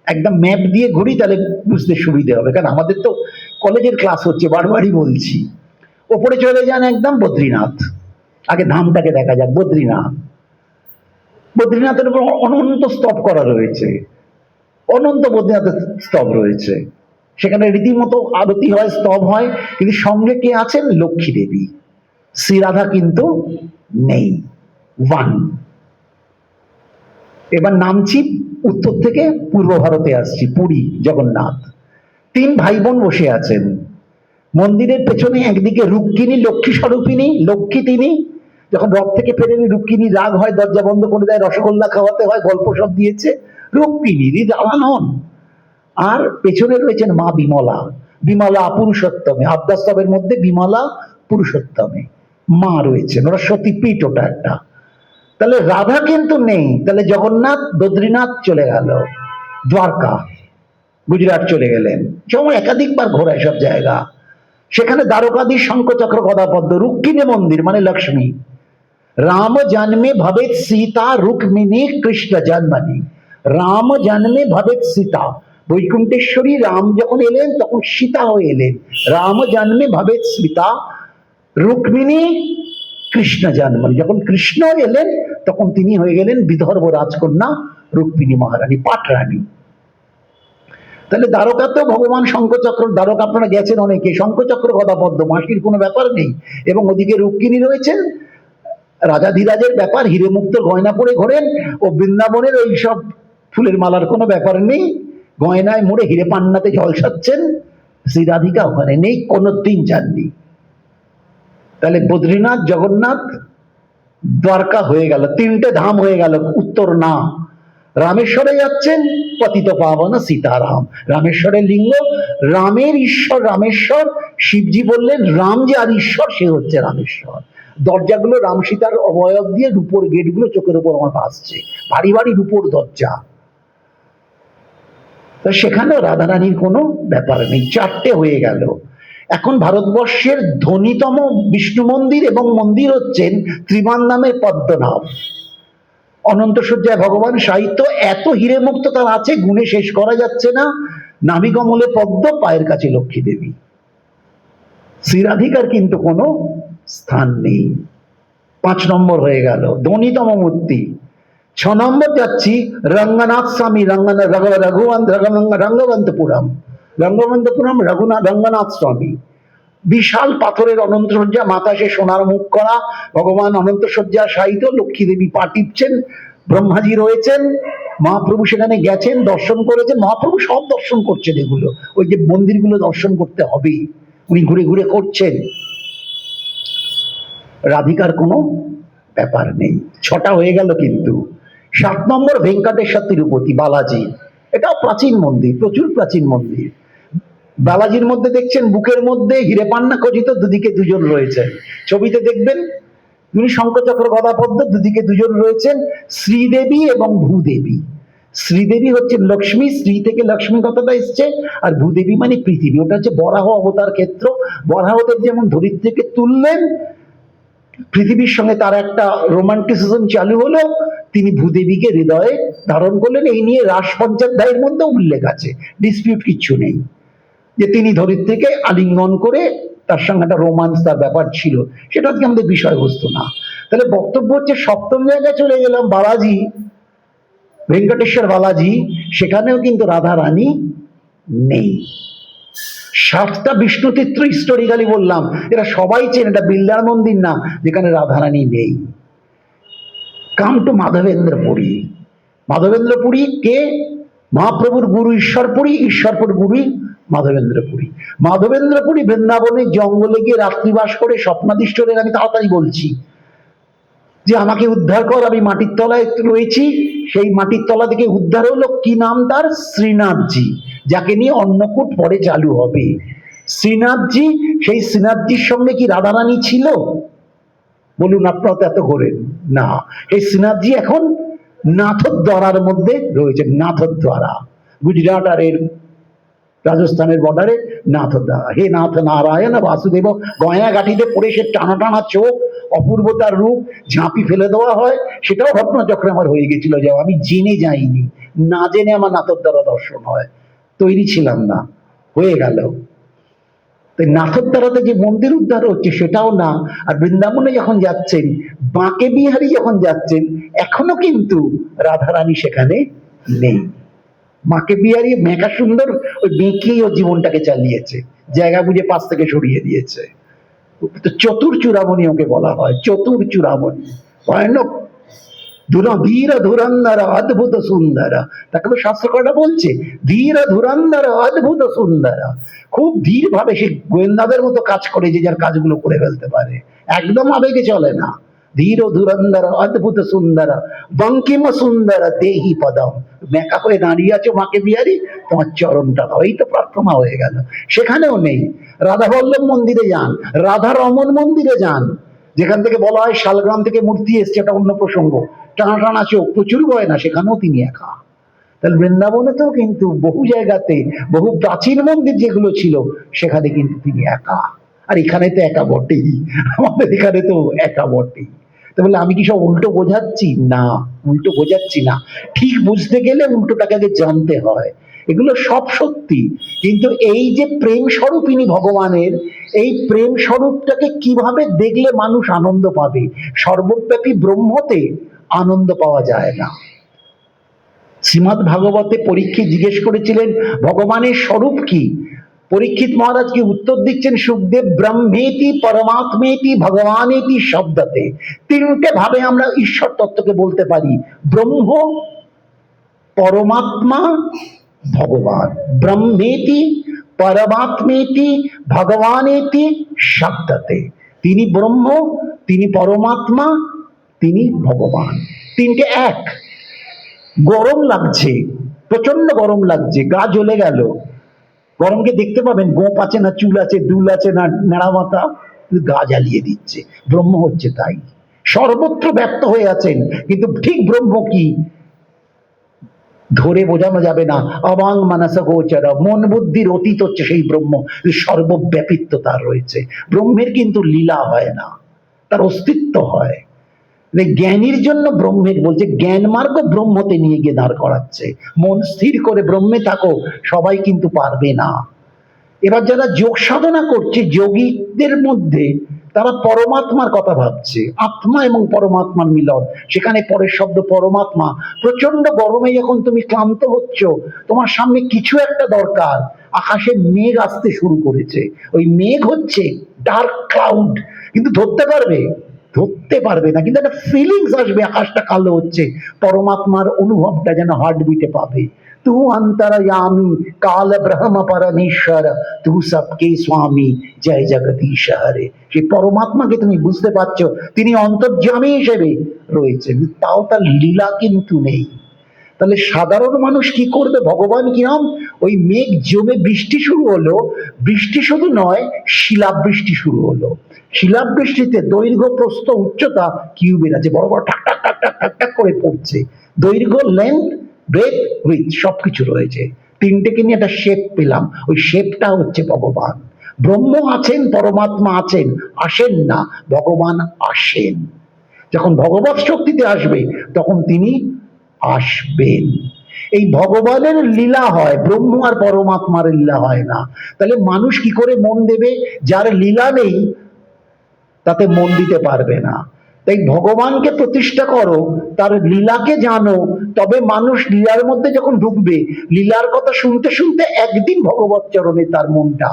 একদম ম্যাপ দিয়ে ঘুরি, তাহলে বুঝতে সুবিধে হবে, কারণ আমাদের তো কলেজের ক্লাস হচ্ছে, বারবারই বলছি। ওপরে চলে যান একদম বদ্রীনাথ, আগে ধামটাকে দেখা যাক। বদ্রীনাথ, বদ্রীনাথের উপর অনন্ত স্তব করা রয়েছে, অনন্ত বদ্রীনাথের স্তব রয়েছে, সেখানে রীতিমতো আরতি হয়, স্তব হয়, কিন্তু সঙ্গে কে আছেন? লক্ষ্মী দেবী, শ্রীরাধা কিন্তু নেই। 1। এবার নামছি উত্তর থেকে পূর্ব ভারতে আসছি, পুরী জগন্নাথ। 3 ভাই বোন বসে আছেন মন্দিরের পেছনে, একদিকে রুক্মিণী লক্ষ্মী স্বরূপিণী, লক্ষ্মী তিনি, যখন রথ থেকে ফেরেনি রুক্মিণী রাগ হয়, দরজা বন্ধ করে দেয়, রসগোল্লা খাওয়াতে হয়, গল্প সব দিয়েছে, রুক্মিণী রাধা নন। আর পেছনে রয়েছেন মা বিমলা, বিমলা পুরুষোত্তমে, আদ্যাস্তবের মধ্যে বিমলা পুরুষোত্তমে মা রয়েছেন, ওরা সতীপীঠ ওটা একটা। তাহলে রাধা কিন্তু নেই। তাহলে জগন্নাথ বদ্রীনাথ চলে গেল, দ্বারকা গুজরাট চলে গেলেন, যেমন একাধিকবার ঘোরায় সব জায়গা। সেখানে দ্বারকাধীশ শঙ্খচক্র গদাপদ্ম, রুক্মিণী মন্দির মানে লক্ষ্মী। রাম জন্মে ভবেত সীতা রুক্মিণী কৃষ্ণ জন্মনি, রাম জন্মে ভবেত সীতা, বৈকুণ্ঠেশ্বরী রাম যখন এলেন তখন সীতা হয়ে এলেন। রাম জন্মে ভবেত সীতা রুক্মিণী কৃষ্ণ জন্মনি, যখন কৃষ্ণ এলেন তখন তিনি হয়ে গেলেন বিদর্ভ রাজকন্যা রুক্মিণী মহারানী, পাটরানী। তাহলে দ্বারকাতেও ভগবান শঙ্খচক্র, দ্বারকা আপনারা গেছেন অনেকে, শঙ্খচক্র গদাপদ্ম, মাসির কোনো ব্যাপার নেই। এবং ওদিকে রুক্মিণী রয়েছেন, রাজাধিরাজের ব্যাপার, হিরে মুক্ত গয়না পরে ঘোরেন। ও বৃন্দাবনের ওই সব ফুলের মালার কোনো ব্যাপার নেই, গয়নায় মুড়ে হিরে পান্নাতে ঝলসাচ্ছেন। শ্রী রাধিকা ওখানে নেই, কোনো দিন যাননি। তাহলে বদ্রীনাথ, জগন্নাথ, দ্বারকা হয়ে গেল, তিনটে ধাম হয়ে গেল। উত্তর না, রামেশ্বরে যাচ্ছেন, পতিত পাবন সীতারাম, রামেশ্বরের লিঙ্গ, রামের ঈশ্বর রামেশ্বর। শিবজি বললেন রাম যে আর ঈশ্বর, সে হচ্ছে রামেশ্বর। দরজাগুলো রাম সীতার অবয়ব দিয়ে, রূপোর গেটগুলো চোখের উপর আমার ভাসছে, ভারী ভারী রূপোর দরজা। সেখানেও রাধারানীর কোনো ব্যাপার নেই, চারটে হয়ে গেল। এখন ভারতবর্ষের ধনীতম বিষ্ণু মন্দির এবং মন্দির হচ্ছেন ত্রিবান্ধামের পদ্মনাভ। অনন্ত শয্যায় ভগবান সাহিত্য, এত হিরে মুক্ত তার আছে, গুণে শেষ করা যাচ্ছে না। নাভিকমলে পদ্ম, পায়ের কাছে লক্ষ্মী দেবী। শ্রীরাধিকার কিন্তু কোনো স্থান নেই। 5 নম্বর হয়ে গেল ধনীতম মূর্তি। 6 নম্বর যাচ্ছি রঙ্গনাথ স্বামী, রঙ্গবন্তপুরম, রঙ্গনাথ স্বামী। বিশাল পাথরের অনন্ত শয্যা, মাথা সে সোনার মুখ করা, ভগবান অনন্ত শয্যা সাহিত্য, লক্ষ্মী দেবী পা টিপছেন, ব্রহ্মাজি রয়েছেন। মহাপ্রভু সেখানে গেছেন, দর্শন করেছেন। মহাপ্রভু সব দর্শন করছেন, এগুলো ওই যে মন্দিরগুলো দর্শন করতে হবে, উনি ঘুরে ঘুরে করছেন। রাধিকার কোনো ব্যাপার নেই। 6টা হয়ে গেল কিন্তু। 7 নম্বর ভেঙ্কটেশ্বর তিরুপতি, বালাজি। এটাও প্রাচীন মন্দির, প্রচুর প্রাচীন মন্দির। বালাজির মধ্যে দেখছেন বুকের মধ্যে হিরে পান্না খচিত, দুদিকে দুজন রয়েছেন। ছবিতে দেখবেন তিনি শঙ্খচক্র গদাপদ্ম, দুদিকে দুজন রয়েছেন, শ্রীদেবী এবং ভূদেবী। শ্রীদেবী হচ্ছেন লক্ষ্মী, শ্রী থেকে লক্ষ্মী কথাটা এসছে, আর ভূদেবী মানে পৃথিবী। ওটা হচ্ছে বরাহ অবতার ক্ষেত্র। বরাহদেব যেমন ধরিত্রীকে তুললেন, পৃথিবীর সঙ্গে তার একটা রোমান্টিসিজম চালু হলো, তিনি ভূদেবীকে হৃদয়ে ধারণ করলেন। এই নিয়ে রাস পঞ্চাধ্যায়ের মধ্যে উল্লেখ আছে, ডিসপিউট কিচ্ছু নেই, যে তিনি ধরিত্রীকে আলিঙ্গন করে তার সঙ্গে একটা রোমান্স, তার ব্যাপার ছিল। সেটা আজকে আমাদের বিষয়বস্তু না। তাহলে বক্তব্য হচ্ছে 7ম জায়গায় চলে গেলাম, বালাজি, ভেঙ্কটেশ্বর বালাজি। সেখানেও কিন্তু রাধা রানী নেই। 7টা বিষ্ণু তীর্থ হিস্টোরিক্যালি বললাম, এরা সবাই চেন, এটা বিল্লার মন্দির না যেখানে রাধারানী নেই। Come to Madhavendrapuri. মাধবেন্দ্রপুরী কে? মহাপ্রভুর গুরু ঈশ্বরপুরী, ঈশ্বরপুর গুরু মাধবেন্দ্রপুরী। মাধবেন্দ্রপুরী বৃন্দাবনের জঙ্গলে গিয়ে রাত্রিবাস করে স্বপ্নাদিষ্ট হলেন। আমি তাড়াতাড়ি বলছি, যে আমাকে উদ্ধার কর, আমি মাটির তলায় রয়েছি। সেই মাটির তলা থেকে উদ্ধার হলো, কি নাম তার? শ্রীনাথজি, যাকে নিয়ে অন্নকূট পরে চালু হবে। শ্রীনাথজি, সেই শ্রীনাথজির সঙ্গে কি রাধারানী ছিল? বলুন, আপনারা তো এত ঘোরেন না। এই শ্রীনাথজি এখন নাথদ্বারার মধ্যে রয়েছে। নাথদ্বারা গুজরাট আর এর রাজস্থানের বর্ডারে নাথদ্বারা। হে নাথ নারায়ণ বাসুদেব, গয়না গাঠিতে পড়ে সে টানা টানা চোখ, অপূর্বতার রূপ, ঝাঁপি ফেলে দেওয়া হয়। সেটাও ঘটনাচক্রে আমার হয়ে গেছিল, যে আমি জেনে যাইনি, না জেনে আমার নাথদ্বারা দর্শন হয়, তৈরি ছিলাম না, হয়ে গেল। তাই নাথদ্বারাতে যে মন্দির উদ্ধার হচ্ছে সেটাও না। আর বৃন্দাবনে যখন যাচ্ছেন, বাঁকে বিহারি যখন যাচ্ছেন, এখনো কিন্তু রাধারানী সেখানে নেই। মাকে বিহারি মেঘা সুন্দর ওই বেঁকিয়েই ওর জীবনটাকে চালিয়েছে, জায়গা বুঝে পাশ থেকে সরিয়ে দিয়েছে। চতুর চূড়ামণি ওকে বলা হয়, চতুর চূড়ামণি, ভয়ানক ধীর ধুরন্ধর অদ্ভুত সুন্দর। তাকে তো শাস্ত্রকরটা বলছে, ধীর ধুরন্ধর অদ্ভুত সুন্দর। খুব ধীর ভাবে সে গোয়েন্দাদের মতো কাজ করে, যে যার কাজগুলো করে ফেলতে পারে, একদম আবেগে চলে না। ধীর ধুরন্ধর অদ্ভুত সুন্দর বঙ্কিম সুন্দর দেহি পদম। মেকা হয়ে দাঁড়িয়ে আছো মাকে বিহারি, তোমার চরণটা দাও, এই তো প্রার্থনা হয়ে গেল। সেখানেও নেই। রাধা বল্লভ মন্দিরে যান, রাধা রমন মন্দিরে যান, যেখান থেকে বলা হয় শালগ্রাম থেকে মূর্তি এসছে, এটা অন্য প্রসঙ্গ, টানা টানা চোখ, প্রচুর গয়না, সেখানেও তিনি একা। তাহলে বৃন্দাবনে তো কিন্তু বহু জায়গাতে, বহু প্রাচীন মন্দির যেগুলো ছিল সেখানে কিন্তু তিনি একা। আর এখানে তো একা বটেই, আমাদের এখানে তো একা বটেই। তো বলে আমি কি সব উল্টো বোঝাচ্ছি? না, উল্টো বোঝাচ্ছি না। ঠিক বুঝতে গেলে উল্টোটাকে আগে জানতে হয়। এগুলো সব সত্যি, কিন্তু এই যে প্রেম স্বরূপিনী ভগবানের, এই প্রেম স্বরূপটাকে কিভাবে দেখলে মানুষ আনন্দ পাবে? সর্বব্যাপী ব্রহ্মতে আনন্দ পাওয়া যায় না। শ্রীমদ্ ভাগবতে পরীক্ষিত জিজ্ঞেস করেছিলেন ভগবানের স্বরূপ কি? পরীক্ষিত মহারাজকে উত্তর দিচ্ছেন সুখদেব, ব্রহ্মেতি পরমাত্মেতি ভগবানেতি শব্দতে। তিনটে ভাবে আমরা ঈশ্বর তত্ত্বকে বলতে পারি, ব্রহ্ম, পরমাত্মা, ভগবান। ব্রহ্মেতি পরমাত্মেতি ভগবানেতি শব্দতে। তিনি ব্রহ্ম, তিনি পরমাত্মা, তিনি ভগবান, তিনটে এক। গরম লাগছে, প্রচন্ড গরম লাগছে, গা জ্বলে গেল। গরমকে দেখতে পাবেন, গোপ আছে না চুল আছে, দুল আছে না নেড়া মাথা, গা জ্বালিয়ে দিচ্ছে। ব্রহ্ম হচ্ছে তাই, সর্বত্র ব্যপ্ত হয়ে আছেন, কিন্তু ঠিক ব্রহ্ম কি ধরে বোঝানো যাবে না। অবাং মানস গোচর, মন বুদ্ধির অতীত হচ্ছে সেই ব্রহ্ম, সর্বব্যাপিত্ব তার রয়েছে। ব্রহ্মের কিন্তু লীলা হয় না, তার অস্তিত্ব হয়। জ্ঞানীর জন্য ব্রহ্মের বলছে, জ্ঞান মার্গ ব্রহ্মতে নিয়ে গিয়ে দাঁড় করাচ্ছে। মন স্থির করে ব্রহ্মে থাকো, সবাই কিন্তু পারবে না। এবার যারা যোগ সাধনা করছে, যোগীদের মধ্যে তারা পরমাত্মার কথা ভাবছে, আত্মা এবং পরমাত্মার মিলন, সেখানে পরের শব্দ পরমাত্মা। প্রচন্ড গরমে যখন তুমি ক্লান্ত হচ্ছ, তোমার সামনে কিছু একটা দরকার, আকাশে মেঘ আসতে শুরু করেছে, ওই মেঘ হচ্ছে ডার্ক ক্লাউড, কিন্তু ধরতে পারবে? ধরতে পারবে না, কিন্তু একটা ফিলিংস আসবে, আকাশটা কালো হচ্ছে, পরমাত্মার অনুভবটা যেন হার্টবিটে পাবে। তু অন্তর্যামী কাল ব্রহ্ম পরমেশ্বর, তু সবকে স্বামী জয় জগদীশ হরে। সেই পরমাত্মাকে তুমি বুঝতে পারছো, তিনি অন্তর্যামী হিসেবে রয়েছেন, তাও তার লীলা কিন্তু নেই। তাহলে সাধারণ মানুষ কি করবে? ভগবান কিরম? ওই মেঘ জমে বৃষ্টি শুরু হলো, বৃষ্টি শুধু নয়, শিলাবৃষ্টি শুরু হলো। শিলাবৃষ্টিতে দৈর্ঘ্য, প্রস্থ, উচ্চতা কিউবের আছে, বড় বড় ঠাক ঠাক ঠাক ঠাক ঠাক ঠাক করে পড়ছে। দৈর্ঘ্য, লেন্থ, ব্রেথ, উইথ সবকিছু রয়েছে। তিনটেকে নিয়ে একটা শেপ পেলাম, ওই শেপটা হচ্ছে ভগবান। ব্রহ্ম আছেন, পরমাত্মা আছেন, আসেন না, ভগবান আসেন। যখন ভগবৎ শক্তিতে আসবে তখন তিনি আসবেন। এই ভগবানের লীলা হয়, ব্রহ্ম আর পরমাত্মার লীলা হয় না। তাহলে মানুষ কি করে মন দেবে? যার লীলা নেই তাতে মন দিতে পারবে না। তাই ভগবানকে প্রতিষ্ঠা করো, তার লীলাকে জানো, তবে মানুষ লীলার মধ্যে যখন ঢুকবে, লীলার কথা শুনতে শুনতে একদিন ভগবৎ চরণে তার মনটা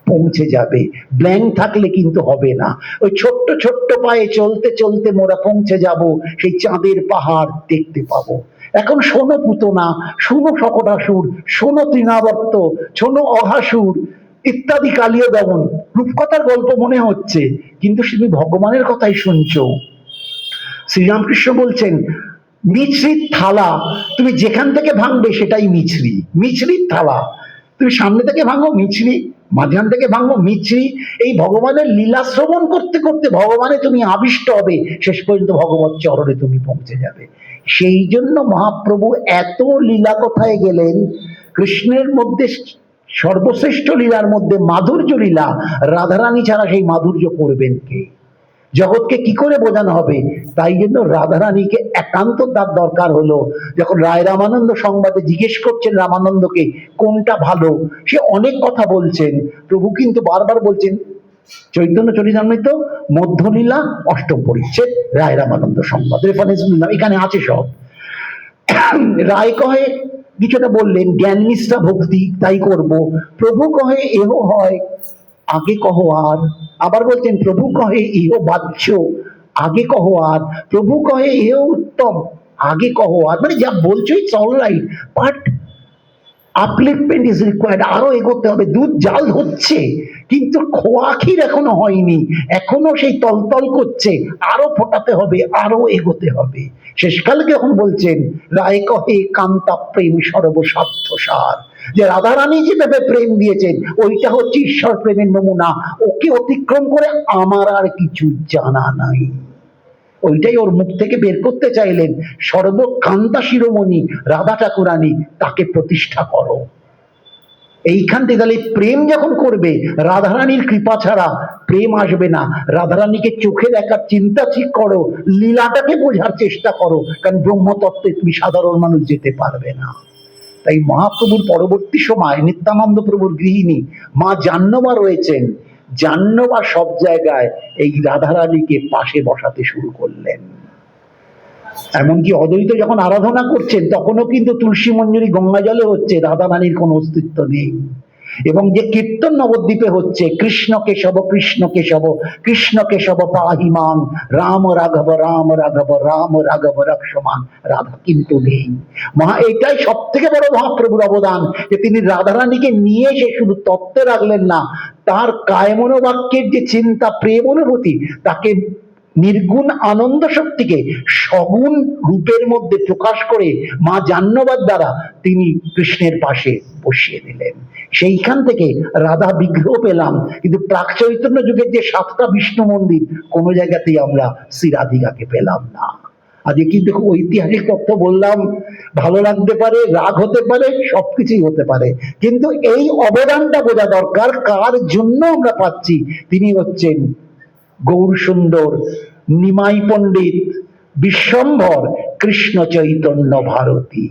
পৌঁছে যাবে। ব্ল্যাঙ্ক থাকলে কিন্তু হবে না। ওই ছোট্ট ছোট্ট পায়ে চলতে চলতে মোরা পৌঁছে যাব, সেই চাঁদের পাহাড় দেখতে পাবো। এখন শোনো পুতনা, শোনো শকটাসুর, শোনো তৃণাবর্ত, শোনো অঘাসুর ইত্যাদি কালীয় দমন, রূপকথার গল্প মনে হচ্ছে, কিন্তু তুমি ভগবানের কথাই শুনছো। শ্রীরামকৃষ্ণ বলছেন, মিছরির থালা তুমি যেখান থেকে ভাঙবে সেটাই মিছরি। মিছরির থালা তুমি সামনে থেকে ভাঙো মিছরি, মাঝখান থেকে ভাঙো মিছরি। এই ভগবানের লীলা শ্রবণ করতে করতে ভগবানে তুমি আবিষ্ট হবে, শেষ পর্যন্ত ভগবৎ চরণে তুমি পৌঁছে যাবে। সেই জন্য মহাপ্রভু এত লীলা কথায় গেলেন। কৃষ্ণের মধ্যে সর্বশ্রেষ্ঠ লীলার মধ্যে মাধুর্য লীলা, রাধারানী ছাড়া সেই মাধুর্য করবেন কে? জগৎকে কি করে বোঝানো হবে? তাই জন্য রাধারানীকে একান্ত তার দরকার হলো। যখন রায় রামানন্দ সংবাদে জিজ্ঞেস করছেন রামানন্দকে কোনটা ভালো, সে অনেক কথা বলছেন, প্রভু কিন্তু বারবার বলছেন চৈতন্য চরিতামৃত, মধ্যলীলা, অষ্টম পরিচ্ছেদ, রায় রামানন্দ সংবাদ, রেফারেন্স নিলাম, এখানে আছে সব। রায় কহে কিছুটা বললেন জ্ঞান নিষ্ঠা ভক্তি তাই করব, প্রভু কহে এহ হয় আগে কহ আর, আবার বলছেন প্রভু কহে ইহ বাহ্য আগে কহ আর, প্রভু কহে এহ উত্তম আগে কহ আর। মানে যা বলছো it's all right, but upliftment is required, আরো এগোতে হবে। দুধ জাল হচ্ছে, কিন্তু খোয়া ক্ষীর এখনো হয়নি, এখনো সেই তলতল করছে, আরো ফোটাতে হবে, আরো এগোতে হবে। শেষকালে যখন বলছেন রায় কহে কান্তা প্রেম সর্বস্বার্থ সার, যে রাধারানী যেভাবে প্রেম দিয়েছেন ওইটা হচ্ছে ঈশ্বর প্রেমের নমুনা, ওকে অতিক্রম করে আমার আর কিছু জানা নাই। ওইটাই ওর মুখ থেকে বের করতে চাইলেন, সর্বকান্তা শিরোমণি রাধা ঠাকুরানী, তাকে প্রতিষ্ঠা করো। এইখান থেকে তাহলে প্রেম যখন করবে, রাধারানীর কৃপা ছাড়া প্রেম আসবে না। রাধারানীকে চোখে দেখার চিন্তা ঠিক করো, লীলাটাকে বোঝার চেষ্টা করো, কারণ ব্রহ্মতত্ত্বে তুমি সাধারণ মানুষ যেতে পারবে না। তাই মহাপ্রভুর পরবর্তী সময় নিত্যানন্দ প্রভুর গৃহিণী মা জাহ্নবী রয়েছেন, জাহ্নবী সব জায়গায় এই রাধারানীকে পাশে বসাতে শুরু করলেন। এমনকি অদ্বৈত যখন আরাধনা করছেন তখনও কিন্তু তুলসী মঞ্জুরি গঙ্গা জলে হচ্ছে, রাধারানীর কোনো অস্তিত্ব নেই। এবং যে কীর্তন নবদ্বীপে হচ্ছে, কৃষ্ণ কেশব কৃষ্ণ কেশব কৃষ্ণ কেশব পাহিমাং, রাম রাঘব রাম রাঘব রাম রাঘব রক্ষমান, রাধা কিন্তু নেই। এটাই সব থেকে বড় মহাপ্রভুর অবদান, যে তিনি রাধারানীকে নিয়ে এসে শুধু তত্ত্বে রাখলেন না, তার কায়মনোবাক্যের যে চিন্তা প্রেম অনুভূতি, তাকে নির্গুণ আনন্দ শক্তিকে সগুণ রূপের মধ্যে প্রকাশ করে মা জাহ্নবীর দ্বারা তিনি কৃষ্ণের পাশে বসিয়ে দিলেন। সেইখান থেকে রাধা বিগ্রহ পেলাম, কিন্তু প্রাক চৈতন্য যুগের যে 7টা বিষ্ণু মন্দির, কোনো জায়গাতেই আমরা শ্রী রাধিকাকে পেলাম না। আজকে কিন্তু খুব ঐতিহাসিক তথ্য বললাম, ভালো লাগতে পারে, রাগ হতে পারে, সবকিছুই হতে পারে, কিন্তু এই অবদানটা বোঝা দরকার, কার জন্য আমরা পাচ্ছি। তিনি হচ্ছেন গৌর সুন্দর, নিমাই পণ্ডিত, বিশ্বম্ভর, কৃষ্ণ চৈতন্য ভারতী।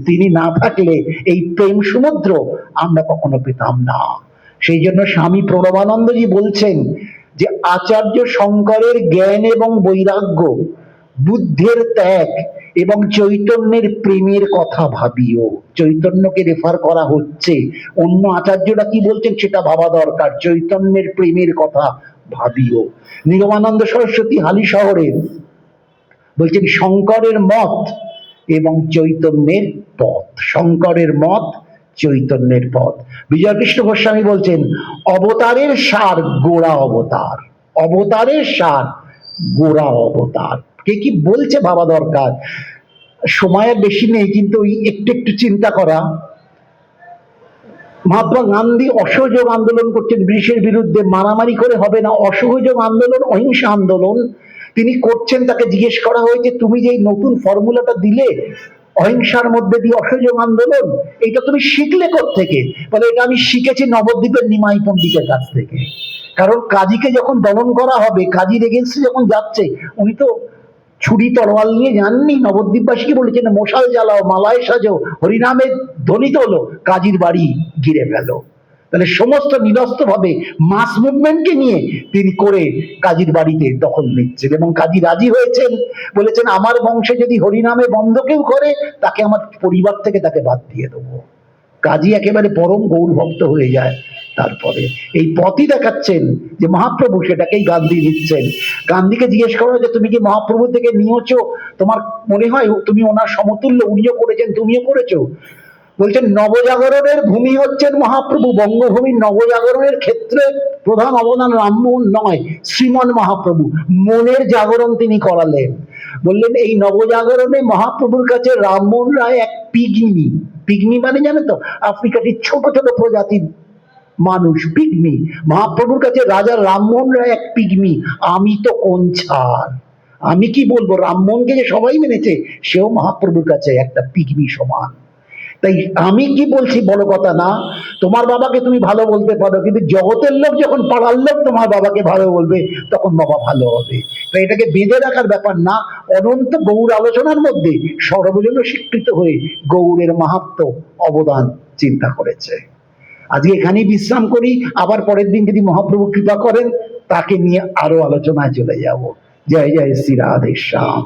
তিনি না থাকলে এই প্রেম সমুদ্র আমরা কখনো পেতাম না। সেই জন্য স্বামী প্রণবানন্দজি বলছেন যে আচার্য শঙ্করের জ্ঞান এবং বৈরাগ্য, বুদ্ধের ত্যাগ এবং চৈতন্যের প্রেমের কথা ভাবিও। চৈতন্যকে রেফার করা হচ্ছে, অন্য আচার্যরা কি বলছেন সেটা ভাবা দরকার, চৈতন্যের প্রেমের কথা ভাবিও। নিগমানন্দ সরস্বতী হালি শহরে বলছেন শঙ্করের মত এবং চৈতন্যের পথ, শঙ্করের মত, চৈতন্যের পথ। বিজয়কৃষ্ণ গোস্বামী বলছেন অবতারের সার গোড়া অবতার, অবতারের সার গোড়া অবতার। কে কি বলছে ভাবা দরকার। সময়ের বেশি নেই, কিন্তু ওই একটু একটু চিন্তা করা। মহাত্মা গান্ধী অসহযোগ আন্দোলন করছেন ব্রিটিশের বিরুদ্ধে, মারামারি করে হবে না, অসহযোগ আন্দোলন, অহিংসা আন্দোলন তিনি করছেন। তাকে জিজ্ঞেস করা হয়েছে তুমি যে নতুন ফর্মুলাটা দিলে অহিংসার মধ্যে দিয়ে অসহযোগ আন্দোলন, এটা তুমি শিখলে কোত্থেকে? বলে এটা আমি শিখেছি নবদ্বীপের নিমাই পণ্ডিতের কাছ থেকে। কারণ কাজীকে যখন দমন করা হবে, কাজীর এগেন্সটে যখন যাচ্ছে, উনি তো ছুরি তরোয়াল নিয়ে যাননি, নবদ্বীপবাসীকে বলেছেন মশাল জ্বালাও, মালায় সাজো, হরিনামের ধ্বনি তোলো, কাজীর বাড়ি ঘিরে ফেলো। তাহলে সমস্ত নিরস্ত্র ভাবে মাস মুভমেন্টকে নিয়ে তিনি করে কাজীর বাড়িতে দখল নিচ্ছেন, এবং কাজী রাজি হয়েছেন, বলেছেন আমার বংশে যদি হরিনামে বন্ধ কেউ করে তাকে আমার পরিবার থেকে তাকে বাদ দিয়ে দেবো। কাজী একেবারে পরম গৌর ভক্ত হয়ে যায়। তারপরে এই পথই দেখাচ্ছেন যে মহাপ্রভু, সেটাকেই গান্ধী দিচ্ছেন। গান্ধীকে জিজ্ঞেস করা যে তুমি কি মহাপ্রভু থেকে নিয়েছো, তোমার মনে হয় তুমি ওনার সমতুল্য, উনিও করেছেন তুমিও করেছো? বলছেন নবজাগরণের ভূমি হচ্ছেন মহাপ্রভু, বঙ্গভূমির নবজাগরণের ক্ষেত্রে প্রধান অবদান রামমোহন নয়, শ্রীমন মহাপ্রভু। মনের জাগরণ তিনি করালেন। বললেন এই নবজাগরণে মহাপ্রভুর কাছে রামমোহন রায় এক পিগমি, পিগমি মানে জানো তো, আফ্রিকাটির ছোট ছোট প্রজাতির মানুষ, পিগমি। মহাপ্রভুর কাছে রাজা রামমোহন রায় এক পিগমি। আমি তো কোন ছাড়, আমি কি বলবো, রামমোহনকে যে সবাই মেনেছে, সেও মহাপ্রভুর কাছে একটা পিগমি সমান। তাই আমি কি বলছি বড় কথা না, তোমার বাবাকে তুমি ভালো বলতে পারো, কিন্তু জগতের লোক যখন পাড়ার লোক তোমার বাবাকে ভালো বলবে, তখন বাবা ভালো হবে। তাই এটাকে বেঁধে রাখার ব্যাপার না, অনন্ত গৌর আলোচনার মধ্যে সর্বজন স্বীকৃত হয়ে গৌরের মাহাত্ম্য অবদান চিন্তা করেছে। আজকে এখানেই বিশ্রাম করি, আবার পরের দিন যদি মহাপ্রভু কৃপা করেন তাকে নিয়ে আরো আলোচনায় চলে যাব। জয় জয় শ্রী রাধে শ্যাম।